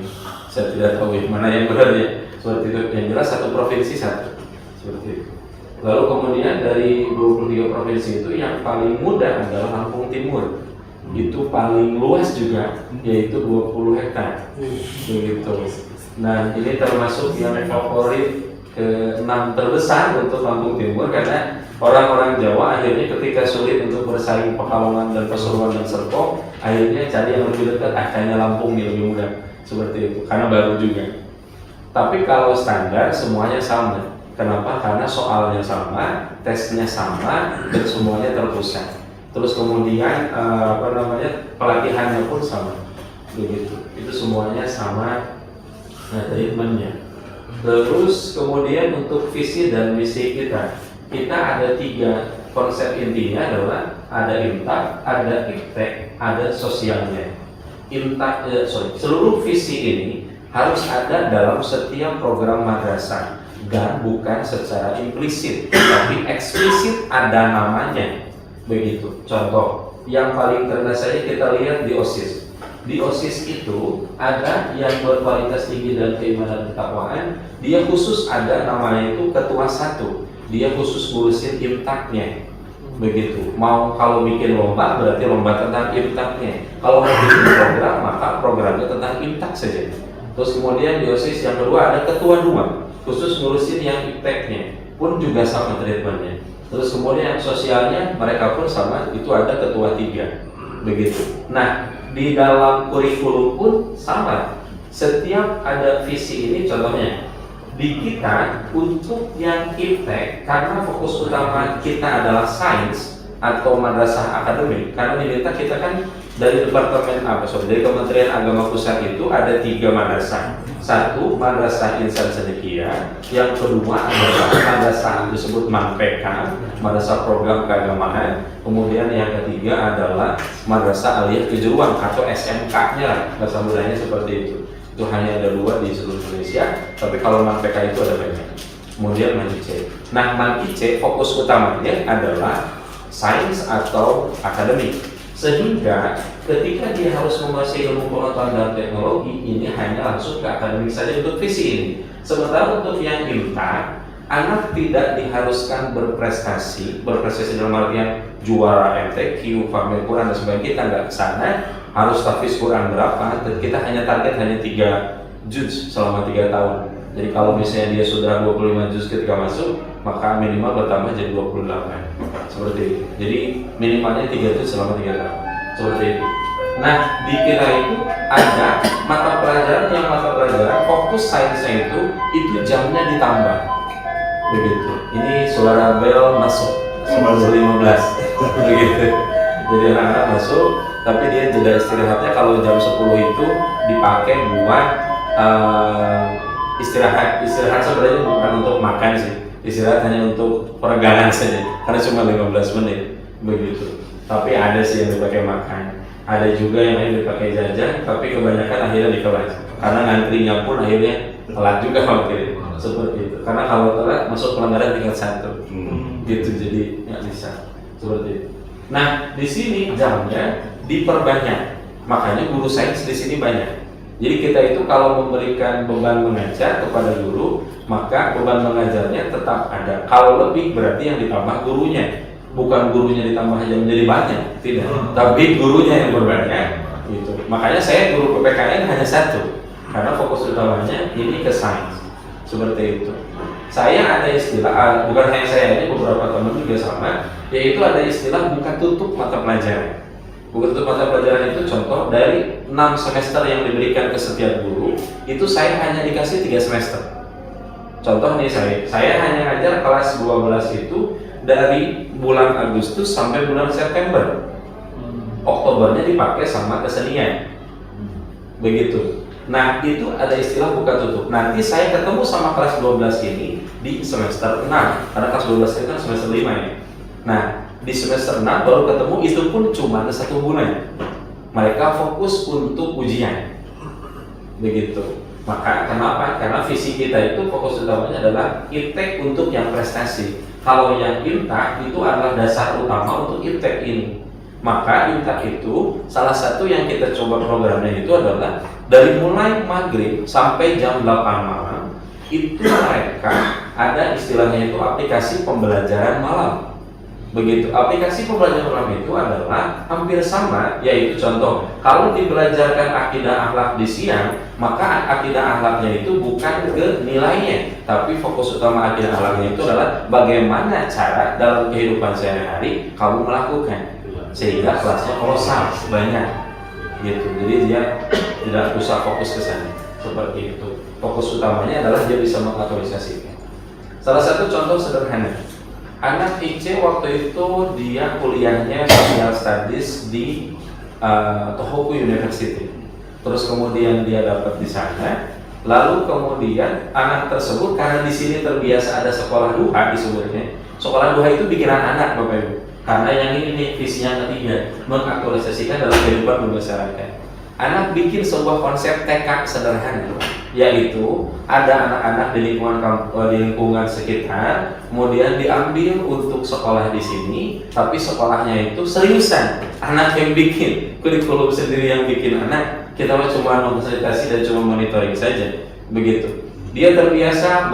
saya tidak tahu mana yang benar ya. Seperti itu, yang jelas satu provinsi satu, seperti itu. Lalu kemudian dari 23 provinsi itu yang paling muda adalah Lampung Timur, itu paling luas juga, yaitu 20 hektar, begitu. Nah ini termasuk yang favorit ke-6 terbesar untuk Lampung Timur karena orang-orang Jawa akhirnya ketika sulit untuk bersaing Pekalongan dan Pasuruan dan Serpong, akhirnya cari yang lebih dekat, kayaknya Lampung nih lebih mudah, seperti itu, karena baru juga. Tapi kalau standar semuanya sama. Kenapa? Karena soalnya sama, tesnya sama, dan semuanya terpusat. Terus kemudian pelatihannya pun sama, begitu. Itu semuanya sama treatmentnya. Terus kemudian untuk visi dan misi kita ada 3 konsep intinya adalah ada IMTAK, ada IPTEK, ada sosialnya. Seluruh visi ini harus ada dalam setiap program madrasah dan bukan secara implisit, tapi eksplisit ada namanya, begitu. Contoh yang paling terkenal saja kita lihat di OSIS. Di OSIS itu ada yang berkualitas tinggi dan keimanan ketakwaan, dia khusus ada namanya itu ketua 1, dia khusus ngurusin IMTAK-nya, begitu. Mau kalau bikin lomba berarti lomba tentang IMTAK-nya, kalau mau bikin program maka programnya tentang IMTAK saja. Terus kemudian di OSIS yang kedua ada ketua 2, khusus ngurusin yang IPTEK-nya, pun juga sama treatmentnya. Terus kemudian yang sosialnya mereka pun sama, itu ada ketua 3, begitu. Nah di dalam kurikulum pun sama. Setiap ada visi ini, contohnya di kita untuk yang IPTEK karena fokus utama kita adalah sains atau madrasah akademik, karena diminta kita kan dari dari Kementerian Agama Pusat itu ada 3 madrasah. 1 Madrasah Insan Cendekia, yang kedua adalah madrasah disebut MANPK, madrasah program keagamaan. Kemudian yang ketiga adalah Madrasah Aliyah Kejuruan atau SMK-nya, bahasa mudanya seperti itu. Itu hanya ada 2 di seluruh Indonesia, tapi kalau MANPK itu ada banyak. Kemudian MAN IC. Nah MAN IC fokus utamanya adalah sains atau akademik, sehingga ketika dia harus menguasai ilmu pengetahuan dan teknologi ini hanya langsung ke akademik saja untuk visi ini. Sementara untuk yang IMTAK, anak tidak diharuskan berprestasi dalam artian juara MTQ, Famil Quran dan sebagainya, kita nggak ke sana. Harus tahfiz Quran berapa? Kita hanya target 3 juz selama 3 tahun. Jadi kalau misalnya dia sudah 25 juz ketika masuk, maka minimal bertambah jadi 28, seperti itu. Jadi minimalnya 3 juz selama 3 tahun, seperti itu. Nah di kita itu ada mata pelajaran fokus sainsnya itu jamnya ditambah, begitu. Ini suara bel masuk 10.15 begitu. Jadi anak-anak masuk, tapi dia jeda istirahatnya kalau jam 10 itu dipakai buat istirahat sebenarnya bukan untuk makan sih, istirahat hanya untuk peregangan saja karena cuma 15 menit, begitu. Tapi ada sih yang dipakai makan, ada juga yang lain dipakai jajan, tapi kebanyakan akhirnya di kelas karena ngantrinya pun akhirnya telat juga mungkin, seperti itu. Karena kalau telat masuk pelanggaran tingkat 1, gitu, jadi nggak bisa, seperti itu. Nah di sini jamnya diperbanyak, makanya guru sains di sini banyak. Jadi kita itu kalau memberikan beban mengajar kepada guru, maka beban mengajarnya tetap ada. Kalau lebih berarti yang ditambah gurunya, bukan gurunya ditambah aja menjadi banyak, tidak. Tapi gurunya yang berbanyak, gitu. Makanya saya guru PPKN hanya 1, karena fokus utamanya ini ke sains, seperti itu. Saya ada istilah, bukan hanya saya, ini beberapa teman juga sama, yaitu ada istilah buka tutup mata pelajaran. Buku tutup mata pelajaran itu contoh dari 6 semester yang diberikan ke setiap guru, itu saya hanya dikasih 3 semester. Contoh nih, saya hanya ngajar kelas 12 itu dari bulan Agustus sampai bulan September. Oktobernya dipakai sama kesenian. Begitu. Nah, itu ada istilah buka tutup. Nanti saya ketemu sama kelas 12 ini di semester 6. Karena kelas 12 itu kan semester 5 ya. Nah, di semester 6 baru ketemu, itu pun cuma 1 bulan. Mereka fokus untuk ujian. Begitu. Maka kenapa? Karena visi kita itu fokus utamanya adalah iptek untuk yang prestasi. Kalau yang INTA itu adalah dasar utama untuk iptek ini. Maka INTA itu salah satu yang kita coba programnya itu adalah dari mulai maghrib sampai jam 8 malam itu mereka ada istilahnya itu aplikasi pembelajaran malam. Begitu. Aplikasi pembelajaran malam itu adalah hampir sama, yaitu contoh kalau dibelajarkan akidah akhlak di siang, maka akidah akhlaknya itu bukan ke nilainya, tapi fokus utama akidah akhlaknya itu adalah bagaimana cara dalam kehidupan sehari-hari kamu melakukan, sehingga kelasnya kolosal banyak gitu. Jadi dia tidak usah fokus ke sana seperti itu. Fokus utamanya adalah dia bisa mengaktualisasikan. Salah satu contoh sederhana, anak IC waktu itu dia kuliahnya Social Studies di Tohoku University. Terus kemudian dia dapat di sana. Lalu kemudian anak tersebut karena di sini terbiasa ada sekolah duha disebutnya. Sekolah duha itu bikinan anak Bapak Ibu. Karena yang ini nih visi yang ketiga, mengaktualisasikan dalam kehidupan bermasyarakat. Anak bikin sebuah konsep TK sederhana, yaitu ada anak-anak di lingkungan sekitar, kemudian diambil untuk sekolah di sini, tapi sekolahnya itu seriusan. Anak yang bikin, kurikulum sendiri yang bikin anak, kita cuma memfasilitasi dan cuma monitoring saja, begitu. Dia terbiasa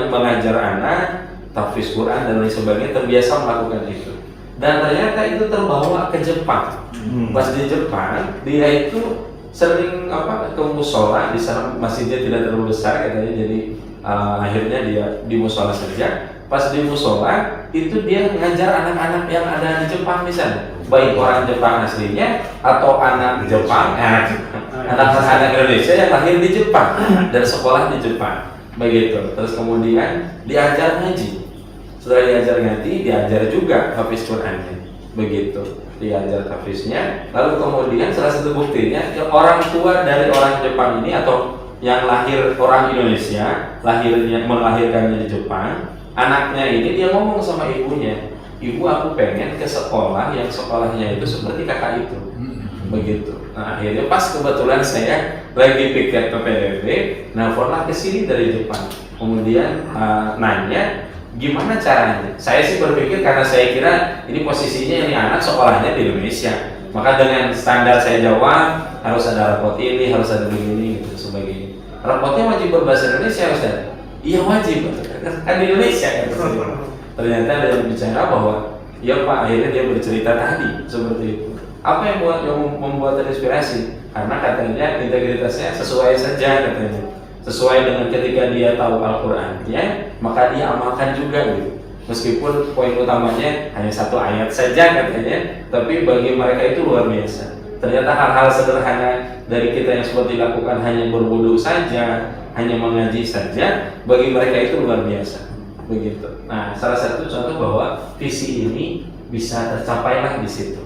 mengajar anak, tahfiz Quran dan lain sebagainya, terbiasa melakukan itu. Dan ternyata itu terbawa ke Jepang. Pas di Jepang, dia itu sering ke musola. Di sana masjidnya tidak terlalu besar katanya, jadi akhirnya dia di musola saja. Pas di musola itu dia ngajar anak-anak yang ada di Jepang di sana, baik orang Jepang aslinya atau anak Jepang, anak-anak Indonesia yang lahir di Jepang dan sekolah di Jepang, begitu. Terus kemudian diajar ngaji. Setelah diajar ngaji, diajar juga hafiz Qurannya, begitu. Diajar hafiznya, lalu kemudian salah satu buktinya orang tua dari orang Jepang ini atau yang lahir orang Indonesia, melahirkannya di Jepang, anaknya ini dia ngomong sama ibunya, ibu aku pengen ke sekolah yang sekolahnya itu seperti kakak itu, begitu. Nah akhirnya pas kebetulan saya lagi piket ke PDB, nelfonlah ke sini dari Jepang, kemudian nanya gimana caranya. Saya sih berpikir karena saya kira ini posisinya ini anak sekolahnya di Indonesia, maka dengan standar saya jawab harus ada rapot ini, harus ada begini gitu sebagainya. Rapotnya wajib berbahasa Indonesia harus ada. Iya wajib, kan di Indonesia kan. Ternyata ada yang bicara bahwa ya Pak, akhirnya dia bercerita tadi seperti itu. Apa yang membuat terinspirasi? Karena katanya integritasnya sesuai saja katanya. Sesuai dengan ketika dia tahu Al-Qur'annya, maka dia amalkan juga gitu. Meskipun poin utamanya hanya 1 ayat saja katanya, tapi bagi mereka itu luar biasa. Ternyata hal-hal sederhana dari kita yang seperti dilakukan hanya berwudu saja, hanya mengaji saja, bagi mereka itu luar biasa. Begitu. Nah, salah satu contoh bahwa visi ini bisa tercapailah di situ.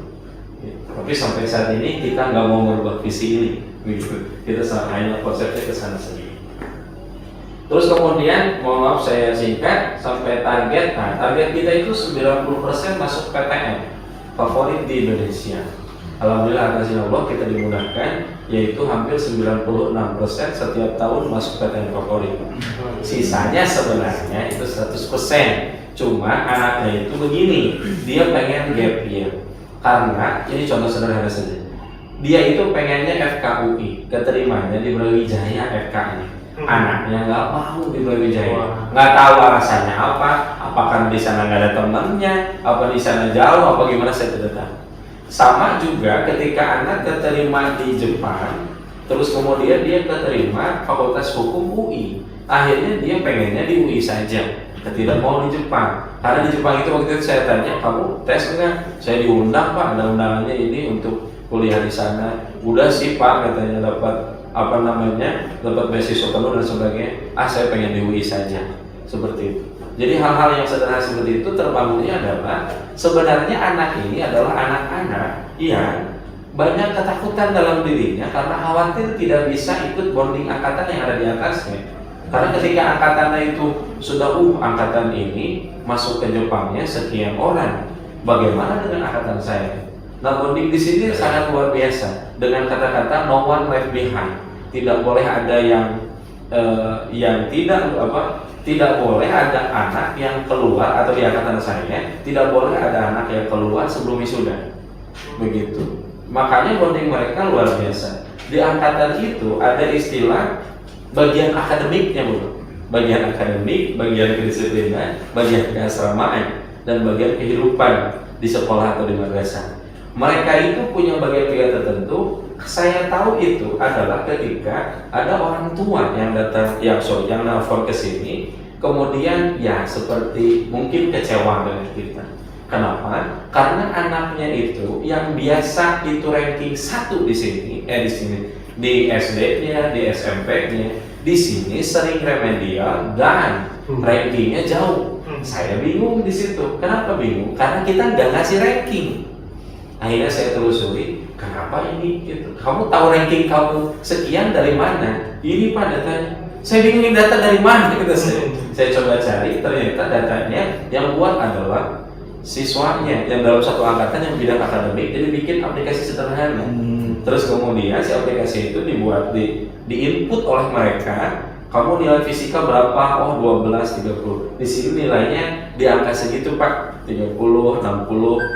Tapi sampai saat ini kita nggak mau merubah visi ini, begitu. Kita hanya konsepnya ke sana saja. Terus kemudian, mohon maaf saya singkat, sampai target. Nah, target kita itu 90% masuk PTN favorit di Indonesia. Alhamdulillah atas izin Allah kita dimudahkan, yaitu hampir 96% setiap tahun masuk PTN favorit. Sisanya sebenarnya itu 100%. Cuma anaknya itu begini, dia pengen gap year. Karena ini contoh sederhana saja. Dia itu pengennya FKUI, keterimanya di Brawijaya FK-nya. Anaknya nggak mau di Brawijaya, nggak tahu alasannya apa, apakah di sana nggak ada temannya, apa di sana jauh, apa gimana saya tidak tahu. Sama juga ketika anak keterima di Jepang, terus kemudian dia keterima Fakultas Hukum UI, akhirnya dia pengennya di UI saja, tidak mau di Jepang. Karena di Jepang itu waktu itu saya tanya, kamu tes nggak? Saya diundang Pak, ada undangannya ini untuk kuliah di sana. Udah sih Pak, katanya dapat dapat beasiswa penuh dan sebagainya, saya pengen di UI saja, seperti itu. Jadi hal-hal yang sederhana seperti itu terbangunnya adalah sebenarnya anak ini adalah anak-anak yang banyak ketakutan dalam dirinya karena khawatir tidak bisa ikut bonding angkatan yang ada di atasnya. Karena ketika angkatannya itu sudah angkatan ini masuk ke Jepangnya sekian orang, bagaimana dengan angkatan saya? Nah, bonding di sini sangat luar biasa dengan kata-kata no one left behind. Tidak boleh ada yang tidak boleh ada anak yang keluar, atau di angkatan saya tidak boleh ada anak yang keluar sebelum wisuda. Begitu. Makanya bonding mereka luar biasa. Di angkatan itu ada istilah bagian akademiknya, Bu. Bagian akademik, bagian kedisiplinan, bagian keasramaan, dan bagian kehidupan di sekolah atau di madrasah. Mereka itu punya bagian-bagian tertentu. Saya tahu itu adalah ketika ada orang tua yang datang, yang nelfon ke sini, kemudian ya seperti mungkin kecewa dengan kita. Kenapa? Karena anaknya itu yang biasa itu ranking 1 di sini, di SD-nya, di SMP-nya, di sini sering remedial dan rankingnya jauh. Saya bingung di situ. Kenapa bingung? Karena kita nggak ngasih ranking. Akhirnya saya telusuri, kenapa ini? Gitu. Kamu tahu ranking kamu sekian dari mana? Ini Pak datanya. Saya bingung ini data dari mana? Gitu. Saya coba cari, ternyata datanya yang buat adalah siswanya yang dalam satu angkatan yang bidang akademik, jadi bikin aplikasi sederhana. Terus kemudian si aplikasi itu dibuat di-input oleh mereka. Kamu nilai fisika berapa? Oh 12, 30. Di sini nilainya di angka segitu Pak, 30, 60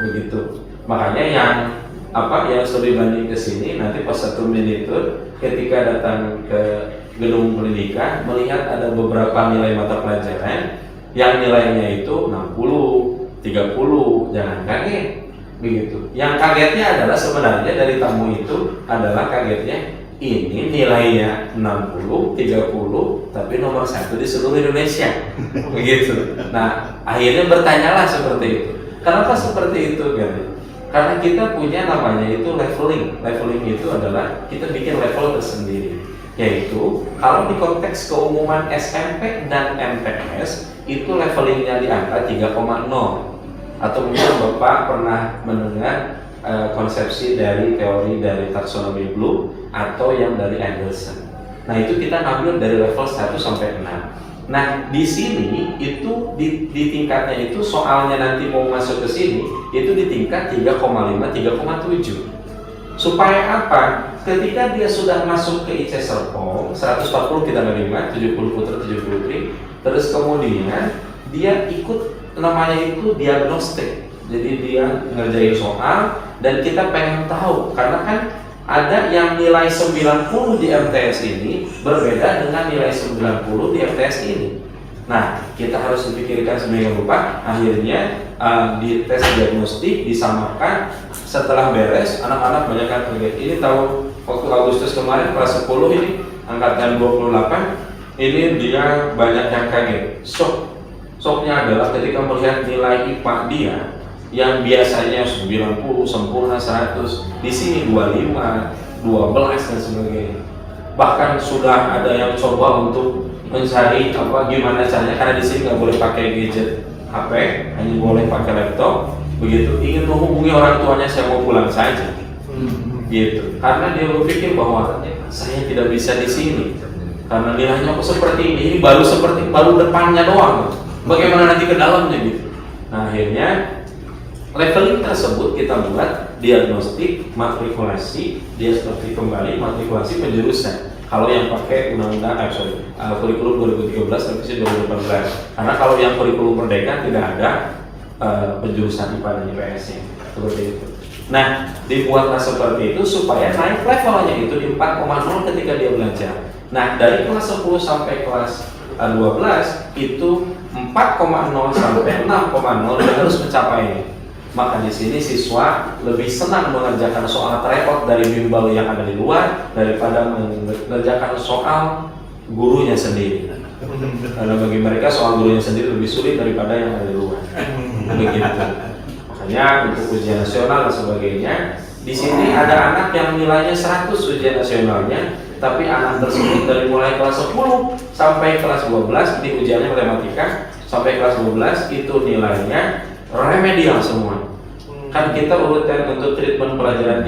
begitu. Makanya yang studi banding ke sini nanti pas 1 menit itu ketika datang ke gedung pendidikan melihat ada beberapa nilai mata pelajaran yang nilainya itu 60, 30, jangan kaget begitu. Yang kagetnya adalah sebenarnya dari tamu itu adalah kagetnya ini nilainya 60, 30, tapi nomor 1 di seluruh Indonesia begitu. Nah akhirnya bertanyalah seperti itu. Kenapa seperti itu kan? Karena kita punya namanya itu leveling. Leveling itu adalah kita bikin level tersendiri. Yaitu kalau di konteks keumuman SMP dan MTS itu levelingnya di angka 3,0. Atau mungkin Bapak pernah mendengar konsepsi dari teori dari taksonomi Bloom atau yang dari Anderson. Nah itu kita ngambil dari level 1 sampai 6. Nah di sini itu di tingkatnya itu soalnya nanti mau masuk ke sini itu di tingkat 3,5, 3,7. Supaya apa? Ketika dia sudah masuk ke IC Serpong 140 kita menerima, 70 putra 70 putri, terus kemudian dia ikut namanya itu diagnostik. Jadi dia ngerjain soal dan kita pengen tahu karena kan ada yang nilai 90 di MTS ini berbeda dengan nilai 90 di MTS ini. Nah, kita harus dipikirkan sedemikian rupa. Akhirnya di tes diagnostik disamakan. Setelah beres, anak-anak banyak yang kaget. Ini tahun waktu Agustus kemarin kelas 10 ini angkatan 28 ini dia banyak yang kaget. Shocknya adalah ketika melihat nilai IPA dia yang biasanya 90 sempurna 100, di sini 25, 12 dan sebagainya. Bahkan sudah ada yang coba untuk mencari gimana caranya karena di sini nggak boleh pakai gadget HP, hanya boleh pakai laptop. Begitu ingin menghubungi orang tuanya, saya mau pulang saja. Gitu. Karena dia berpikir bahwa saya tidak bisa di sini karena nilainya kok seperti ini baru depannya doang. Bagaimana nanti ke dalamnya gitu. Nah akhirnya leveling tersebut kita buat diagnostik, matrikulasi, diagnostik kembali, matrikulasi penjurusan. Kalau yang pakai undang-undang, kurikulum 2013 revisi 2018. Karena kalau yang kurikulum merdeka tidak ada penjurusan IPA dan IPS-nya seperti itu. Nah, dibuatlah seperti itu supaya naik levelnya itu di 4,0 ketika dia belajar. Nah, dari kelas 10 sampai kelas 12 itu 4,0 sampai 6,0 dia harus mencapai. Maka di sini siswa lebih senang mengerjakan soal repot dari bimbel yang ada di luar daripada mengerjakan soal gurunya sendiri. Karena bagi mereka soal gurunya sendiri lebih sulit daripada yang ada di luar. Begitu. Makanya untuk ujian nasional dan sebagainya Di sini ada anak yang nilainya 100 ujian nasionalnya, tapi anak tersebut dari mulai kelas 10 sampai kelas 12 di ujiannya matematika sampai kelas 12 itu nilainya remedial semua. Kan kita urutan untuk treatment pembelajaran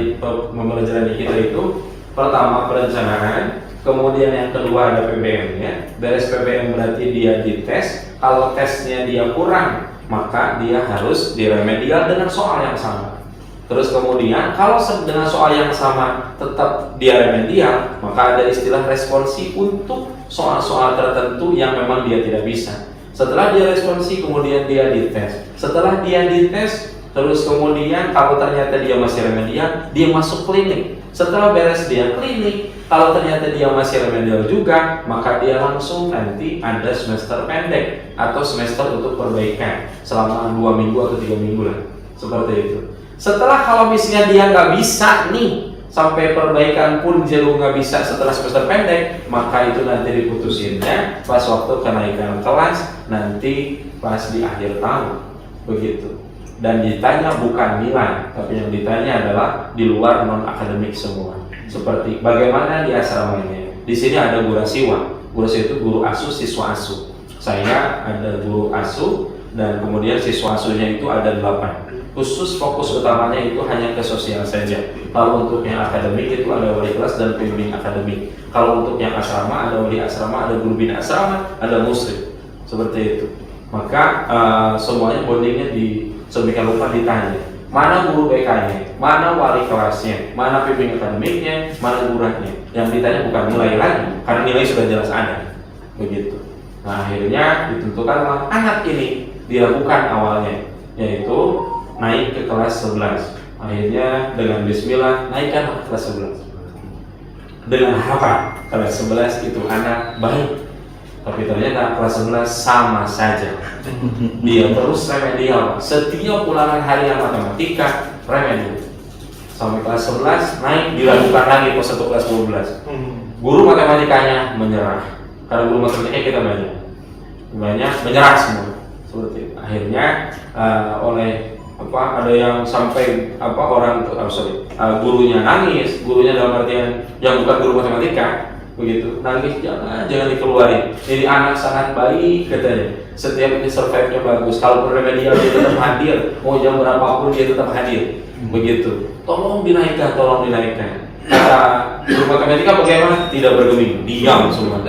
di kita itu pertama perencanaan, kemudian yang kedua ada PBM-nya. Beres PBM berarti dia dites. Kalau tesnya dia kurang, maka dia harus diremedial dengan soal yang sama. Terus kemudian kalau dengan soal yang sama tetap dia remedial, maka ada istilah responsi untuk soal-soal tertentu yang memang dia tidak bisa. Setelah dia responsi, kemudian dia dites. Setelah dia dites, terus kemudian kalau ternyata dia masih remedial, dia masuk klinik. Setelah beres dia klinik, kalau ternyata dia masih remedial juga, maka dia langsung nanti ada semester pendek atau semester untuk perbaikan selama 2 minggu atau 3 minggu lah, seperti itu. Setelah kalau misalnya dia nggak bisa nih sampai perbaikan pun dia nggak bisa setelah semester pendek, maka itu nanti diputusinnya pas waktu kenaikan kelas nanti pas di akhir tahun, begitu. Dan ditanya bukan nilai, tapi yang ditanya adalah di luar non akademik semua. Seperti bagaimana di asramanya. Di sini ada guru asiwa. Guru asiwa itu guru asuh, siswa asuh. Saya ada guru asuh dan kemudian siswa asuhnya itu ada 8. Khusus fokus utamanya itu hanya ke sosial saja. Kalau untuk yang akademik itu ada wali kelas dan pembimbing akademik. Kalau untuk yang asrama ada wali asrama, ada guru bina asrama, ada muslim. Seperti itu. Maka semuanya bondingnya di sedemikian rupa ditanya. Mana guru BK-nya, mana wali kelasnya, mana pembimbing akademiknya, mana gurunya. Yang ditanya bukan nilai lagi, karena nilai sudah jelas ada. Begitu. Nah akhirnya ditentukanlah anak ini dilakukan awalnya, yaitu naik ke kelas 11. Akhirnya dengan bismillah naikkan ke kelas 11. Dengan harapan kelas 11 itu anak baik. Tapi ternyata kelas 11 sama saja. Dia terus remedial. Setiap ulangan harian matematika remedial. Sampai kelas 11 naik dilakukan lagi pas satu kelas 12. Guru matematikanya menyerah. Karena guru matematika kita banyak menyerah semua. Seperti itu. Akhirnya oleh ada yang sampai gurunya nangis, gurunya dalam artian yang bukan guru matematika begitu, nangis, jangan dikeluarin, ini anak sangat baik katanya, setiap ini survive-nya bagus, kalau remedial dia tetap hadir, mau jam berapapun dia tetap hadir, begitu, tolong dinaikkan. Kata guru matematika bagaimana? Tidak bergeming, diam semua,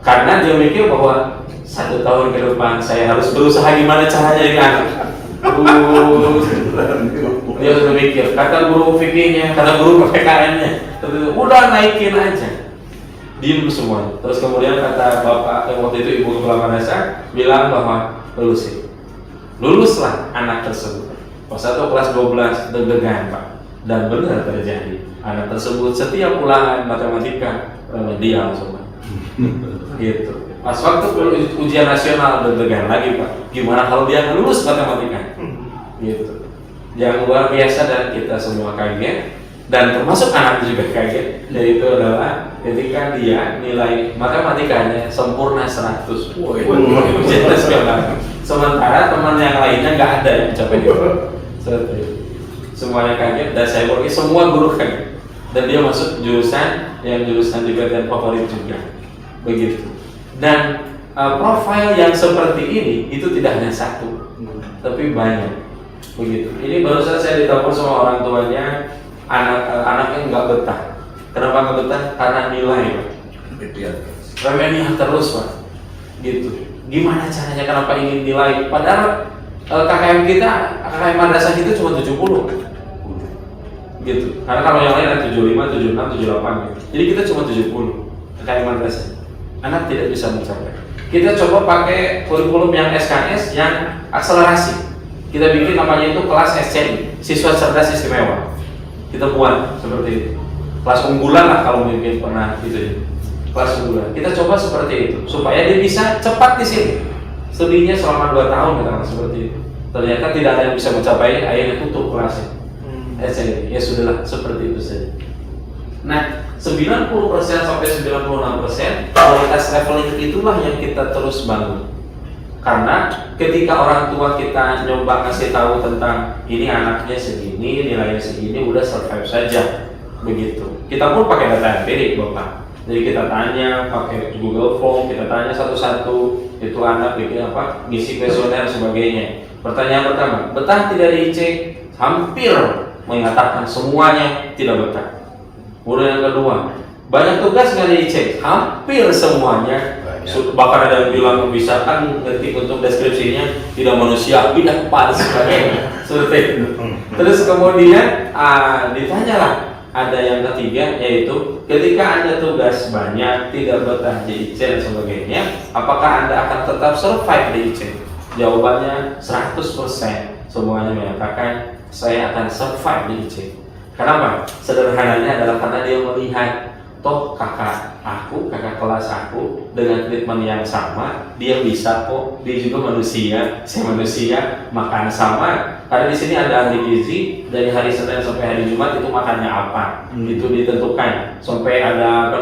karena dia mikir bahwa 1 tahun ke depan saya harus berusaha gimana caranya jadi anak. Dia sudah mikir, kata guru fikihnya, kata guru PKN-nya, udah naikin aja, diem semua. Terus kemudian kata bapak yang waktu itu ibu kepala madrasah bilang bahwa luluslah anak tersebut. Pas satu kelas 12 deg-degan pak, dan benar terjadi. Anak tersebut setiap ulangan matematika remedial semua. Gitu. Pas waktu ujian nasional deg-degan lagi pak, gimana kalau dia lulus matematika? Gitu. Yang luar biasa dan kita semua kaget, dan termasuk anak juga kaget, yaitu adalah ketika dia nilai matematikanya sempurna 100. Ujian nasional. Sementara teman yang lainnya nggak ada yang mencapai itu. Semuanya kaget dan saya pergi semua guru kaget. Dan dia masuk jurusan juga dan favorit juga. Begitu. Dan profil yang seperti ini itu tidak hanya satu, tapi banyak. Begitu. Ini barusan saya ditelepon sama orang tuanya, anaknya nggak betah. Kenapa nggak betah? Karena nilai, Pak. Remedial terus, Pak. Gitu. Gimana caranya? Kenapa ingin nilai? Padahal KKM madrasah kita cuma 70. Gitu. Karena kalau yang lain ada 75, 76, 78 gitu. Jadi kita cuma 70 KKM madrasah. Anak tidak bisa mencapai. Kita coba pakai kurikulum yang SKS yang akselerasi. Kita bikin namanya itu kelas SCI, siswa cerdas istimewa. Kita buat seperti itu. Kelas unggulan lah kalau mungkin pernah gitu ya. Kelas unggulan. Kita coba seperti itu supaya dia bisa cepat di sini. Studinya selama 2 tahun katakan seperti itu. Ternyata tidak ada yang bisa mencapai, akhirnya tutup kelasnya. SCI. Ya sudahlah, seperti itu saja. Nah, 90% sampai 96% kualitas leveling itulah yang kita terus bangun. Karena ketika orang tua kita nyoba ngasih tahu tentang ini anaknya segini, nilainya segini, udah survive saja begitu. Kita pun pakai data empirik Bapak. Jadi kita tanya pakai Google Form, kita tanya satu-satu itu anak bikin apa, ngisi kuesioner sebagainya. Pertanyaan pertama, betah tidak di IC? Hampir mengatakan semuanya tidak betah. Kemudian yang kedua, banyak tugas nggak di IC? Hampir semuanya. Bahkan ada yang bilang bisa kan ngetik untuk deskripsinya tidak manusiawi dan pas sebagainya seperti itu. Terus kemudian ditanyalah, ada yang ketiga yaitu ketika Anda tugas banyak tidak betah di IC dan sebagainya, apakah Anda akan tetap survive di IC? Jawabannya 100% semuanya menyatakan saya akan survive di IC. Kenapa? Sederhananya adalah karena dia melihat toh kakak kelas aku dengan treatment yang sama, dia bisa kok, dia juga manusia, saya manusia, makan sama. Karena di sini ada ahli gizi dari hari Senin sampai hari Jumat itu makannya apa, itu ditentukan. Sampai ada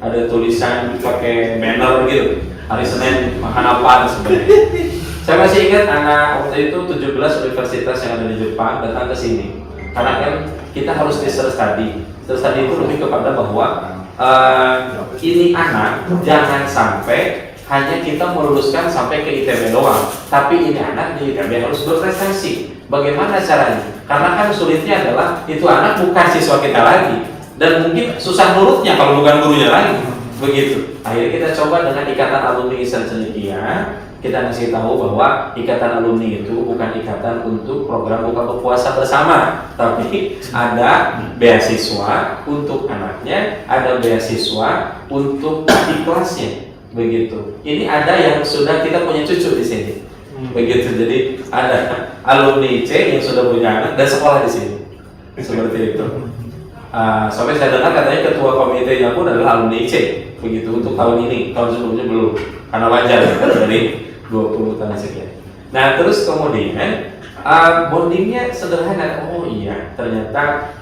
ada tulisan pakai banner gitu, hari Senin makan apa sebenarnya. Saya masih ingat anak waktu itu 17 universitas yang ada di Jepang datang ke sini, karena kan kita harus research study. Research study itu lebih kepada bahwa ini anak jangan sampai hanya kita meluluskan sampai ke ITB doang, tapi ini anak di ITB harus berprestasi. Bagaimana caranya? Karena kan sulitnya adalah itu anak bukan siswa kita lagi dan mungkin susah nurutnya kalau bukan gurunya lagi. Begitu. Akhirnya kita coba dengan Ikatan Alumni Ihsan Cendekia, kita ngasih tahu bahwa ikatan alumni itu bukan ikatan untuk program buka puasa bersama, tapi ada beasiswa untuk anaknya, ada beasiswa untuk di kelasnya, begitu. Ini ada yang sudah kita punya cucu di sini, begitu. Jadi ada alumni C yang sudah punya anak dan sekolah di sini, seperti itu. Sampai saya dengar katanya ketua komitenya pun adalah alumni C, begitu untuk tahun ini. Tahun sebelumnya belum, karena wajar dari 20 tahun sekian. Nah terus kemudian bondingnya sederhana. Oh iya, ternyata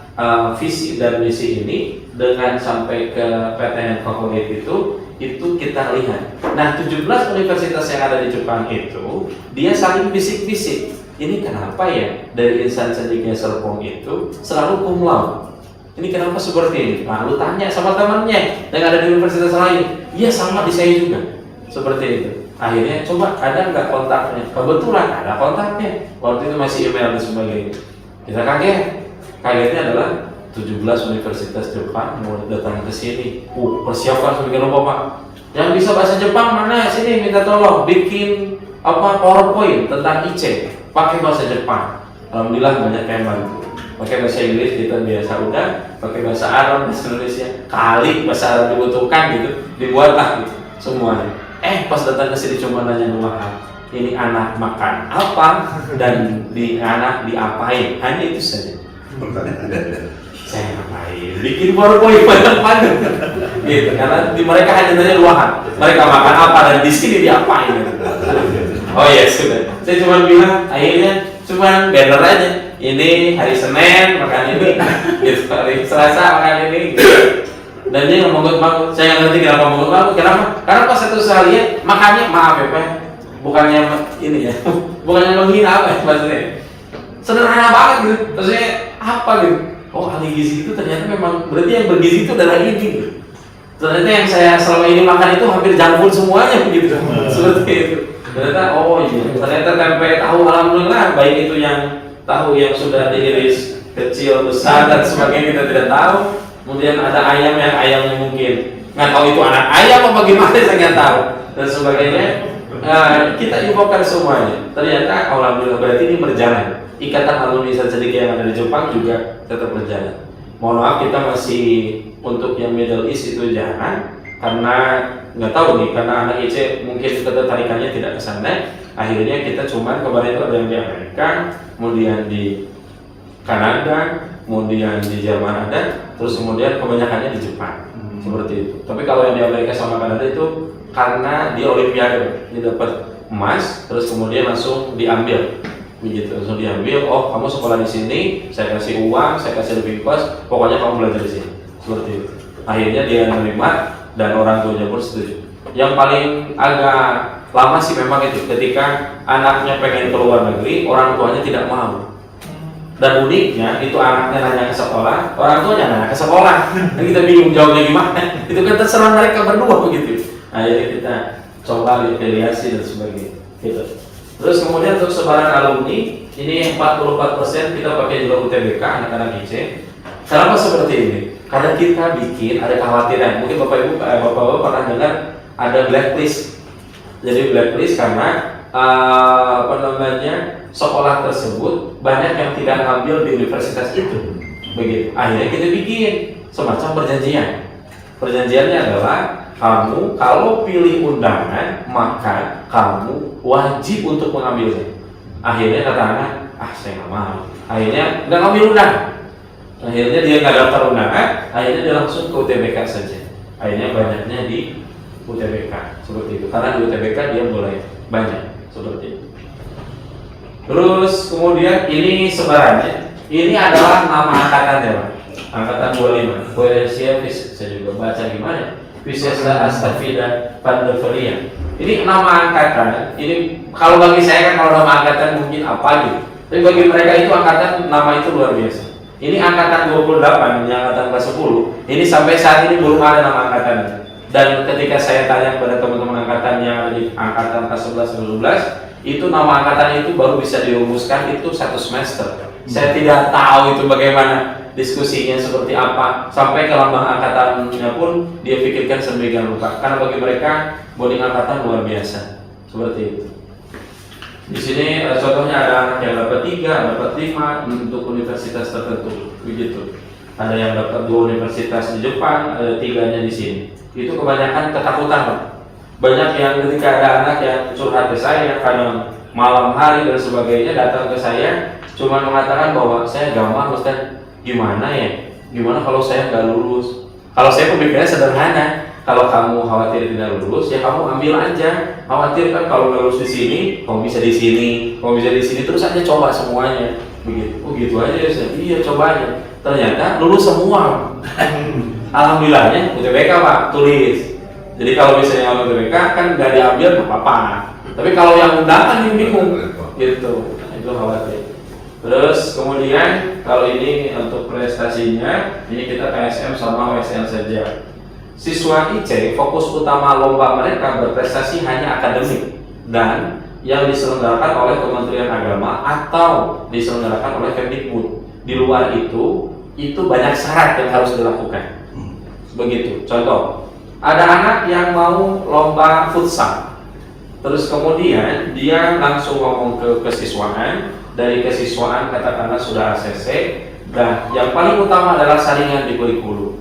visi dan misi ini dengan sampai ke PTN Favorit itu kita lihat. Nah 17 universitas yang ada di Jepang itu dia saling bisik-bisik. Ini kenapa ya dari Ihsan Cendekia Serpong itu selalu cum laude? Ini kenapa seperti ini? Lalu tanya sama temannya yang ada di universitas lain. Iya sama di saya juga. Seperti itu. Akhirnya coba ada nggak kontaknya? Kebetulan ada kontaknya. Waktu itu masih email dan sebagainya. Kita kaget. Kagetnya adalah 17 universitas Jepang mau datang ke sini. Persiapan sedemikian rupa Pak. Yang bisa bahasa Jepang mana? Sini minta tolong bikin PowerPoint tentang IC pakai bahasa Jepang. Alhamdulillah banyak yang bantu. Pakai bahasa Inggris kita biasa udah, pakai bahasa Arab, bahasa Indonesia. Kali bahasa Arab dibutuhkan gitu, dibuatlah gitu semuanya. Pas datang ke sini cuma nanya dua hal. Ini anak makan apa dan di anak diapain? Hanya itu saja. Saya ngapain? Bikin PowerPoint banyak-banyak. Gitu. Karena mereka hanya nanya dua hal. Mereka makan apa dan di sini diapain? Oh ya sudah. Saya cuma bilang akhirnya cuma banner aja. Ini hari Senin makan ini, gitu. Hari Selasa makan ini. Gitu. Dan dia ngomong-ngomong, saya nggak ngerti kenapa ngomong-ngomong. Kenapa? Karena pas satu saya lihat makannya, maaf ya Pak, bukannya ini ya, bukannya menghina apa ya maksudnya. Sederhana banget gitu. Maksudnya apa gitu? Oh ahli gizi itu ternyata memang berarti yang bergizi itu adalah ini. Gitu. Ternyata yang saya selama ini makan itu hampir junk food semuanya begitu. Seperti itu. Ternyata oh iya, ternyata tempe tahu alhamdulillah baik itu yang tahu yang sudah diiris kecil, besar dan sebagainya kita tidak tahu. Kemudian ada ayam yang ayamnya mungkin nggak tahu itu anak ayam apa bagaimana saya nggak tahu dan sebagainya. Kita infokan semuanya. Ternyata alhamdulillah berarti ini berjalan. Ikatan Alumni Ihsan Cendekia yang ada di Jepang juga tetap berjalan. Mohon maaf kita masih untuk yang Middle East itu jangan, karena nggak tahu nih, karena anak IC mungkin ketertarikannya tidak ke sana. Akhirnya kita cuman kemarin itu ada yang di Amerika, kemudian di Kanada, kemudian di Jerman ada, terus kemudian kebanyakannya di Jepang. Seperti itu. Tapi kalau yang di Amerika sama Kanada itu karena di Olimpiade dia dapat emas, terus kemudian langsung diambil. Begitu, langsung diambil. Oh, kamu sekolah di sini, saya kasih uang, saya kasih living cost, pokoknya kamu belajar di sini. Seperti itu. Akhirnya dia menerima dan orang tuanya pun setuju. Yang paling agak lama sih memang itu ketika anaknya pengen ke luar negeri, orang tuanya tidak mau. Dan uniknya itu anaknya nanya ke sekolah, orang tuanya nanya ke sekolah. Dan kita bingung jawabnya gimana. Itu kan terserah mereka berdua begitu. Nah, jadi kita coba afiliasi dan sebagainya. Gitu. Terus kemudian untuk sebaran alumni, ini 44% kita pakai jalur UTBK anak-anak IC. Kenapa seperti ini? Karena kita bikin ada kekhawatiran. Mungkin Bapak Ibu, Bapak-Bapak pernah dengar ada blacklist. Jadi blacklist karena sekolah tersebut banyak yang tidak ambil di universitas itu. Begitu. Akhirnya kita bikin semacam perjanjian. Perjanjiannya adalah kamu kalau pilih undangan maka kamu wajib untuk mengambilnya. Akhirnya kata anak, saya nggak mau. Akhirnya nggak ngambil undangan. Akhirnya dia nggak daftar undangan. Akhirnya dia langsung ke UTBK saja. Akhirnya banyaknya di UTBK seperti itu. Karena di UTBK dia boleh banyak seperti itu. Terus kemudian ini sebarannya. Ini adalah nama angkatannya, Pak. Angkatan 25. Poesia saya juga baca gimana? Visesa Astafida Pandevelia. Ini nama angkatan. Ini kalau bagi saya kan kalau nama angkatan mungkin apa gitu. Tapi bagi mereka itu angkatan nama itu luar biasa. Ini angkatan 28, ini angkatan kelas 10. Ini sampai saat ini belum ada nama angkatannya. Dan ketika saya tanya kepada teman-teman angkatan yang ada di angkatan kelas 11 dan 12, itu nama angkatan itu baru bisa dirumuskan itu 1 semester. Saya tidak tahu itu bagaimana diskusinya seperti apa, sampai ke lambang angkatannya pun dia pikirkan sedemikian rupa. Karena bagi mereka bonding angkatan luar biasa seperti itu. Di sini contohnya ada anak yang dapat 3, dapat 5 untuk universitas tertentu, begitu. Ada yang dapat 2 universitas di Jepang, ada 3-nya di sini. Itu kebanyakan ketakutan, Pak. Banyak yang ketika ada anak yang curhat ke saya kadang malam hari dan sebagainya datang ke saya cuma mengatakan bahwa saya gampang Ustaz, gimana ya? Gimana kalau saya nggak lulus? Kalau saya pemikirannya sederhana, kalau kamu khawatir tidak lulus ya kamu ambil aja. Khawatir kan kalau nggak lulus di sini, kamu bisa di sini, kamu bisa di sini, terus aja coba semuanya. Begitu, gitu aja Ustaz. Iya coba aja. Ternyata lulus semua. Alhamdulillahnya UTBK Pak, tulis. Jadi kalau misalnya UTBK kan nggak diambil nggak apa-apa. Tapi kalau yang undangan ini bingung, gitu. Itu khawatir. Terus kemudian kalau ini untuk prestasinya, ini kita KSM sama WSN saja. Siswa IC fokus utama lomba mereka berprestasi hanya akademik dan yang diselenggarakan oleh Kementerian Agama atau diselenggarakan oleh Kemdikbud. Di luar itu banyak syarat yang harus dilakukan. Begitu. Contoh, ada anak yang mau lomba futsal. Terus kemudian dia langsung ngomong ke kesiswaan, dari kesiswaan katakanlah sudah ACC, dan yang paling utama adalah saringan di kurikulum.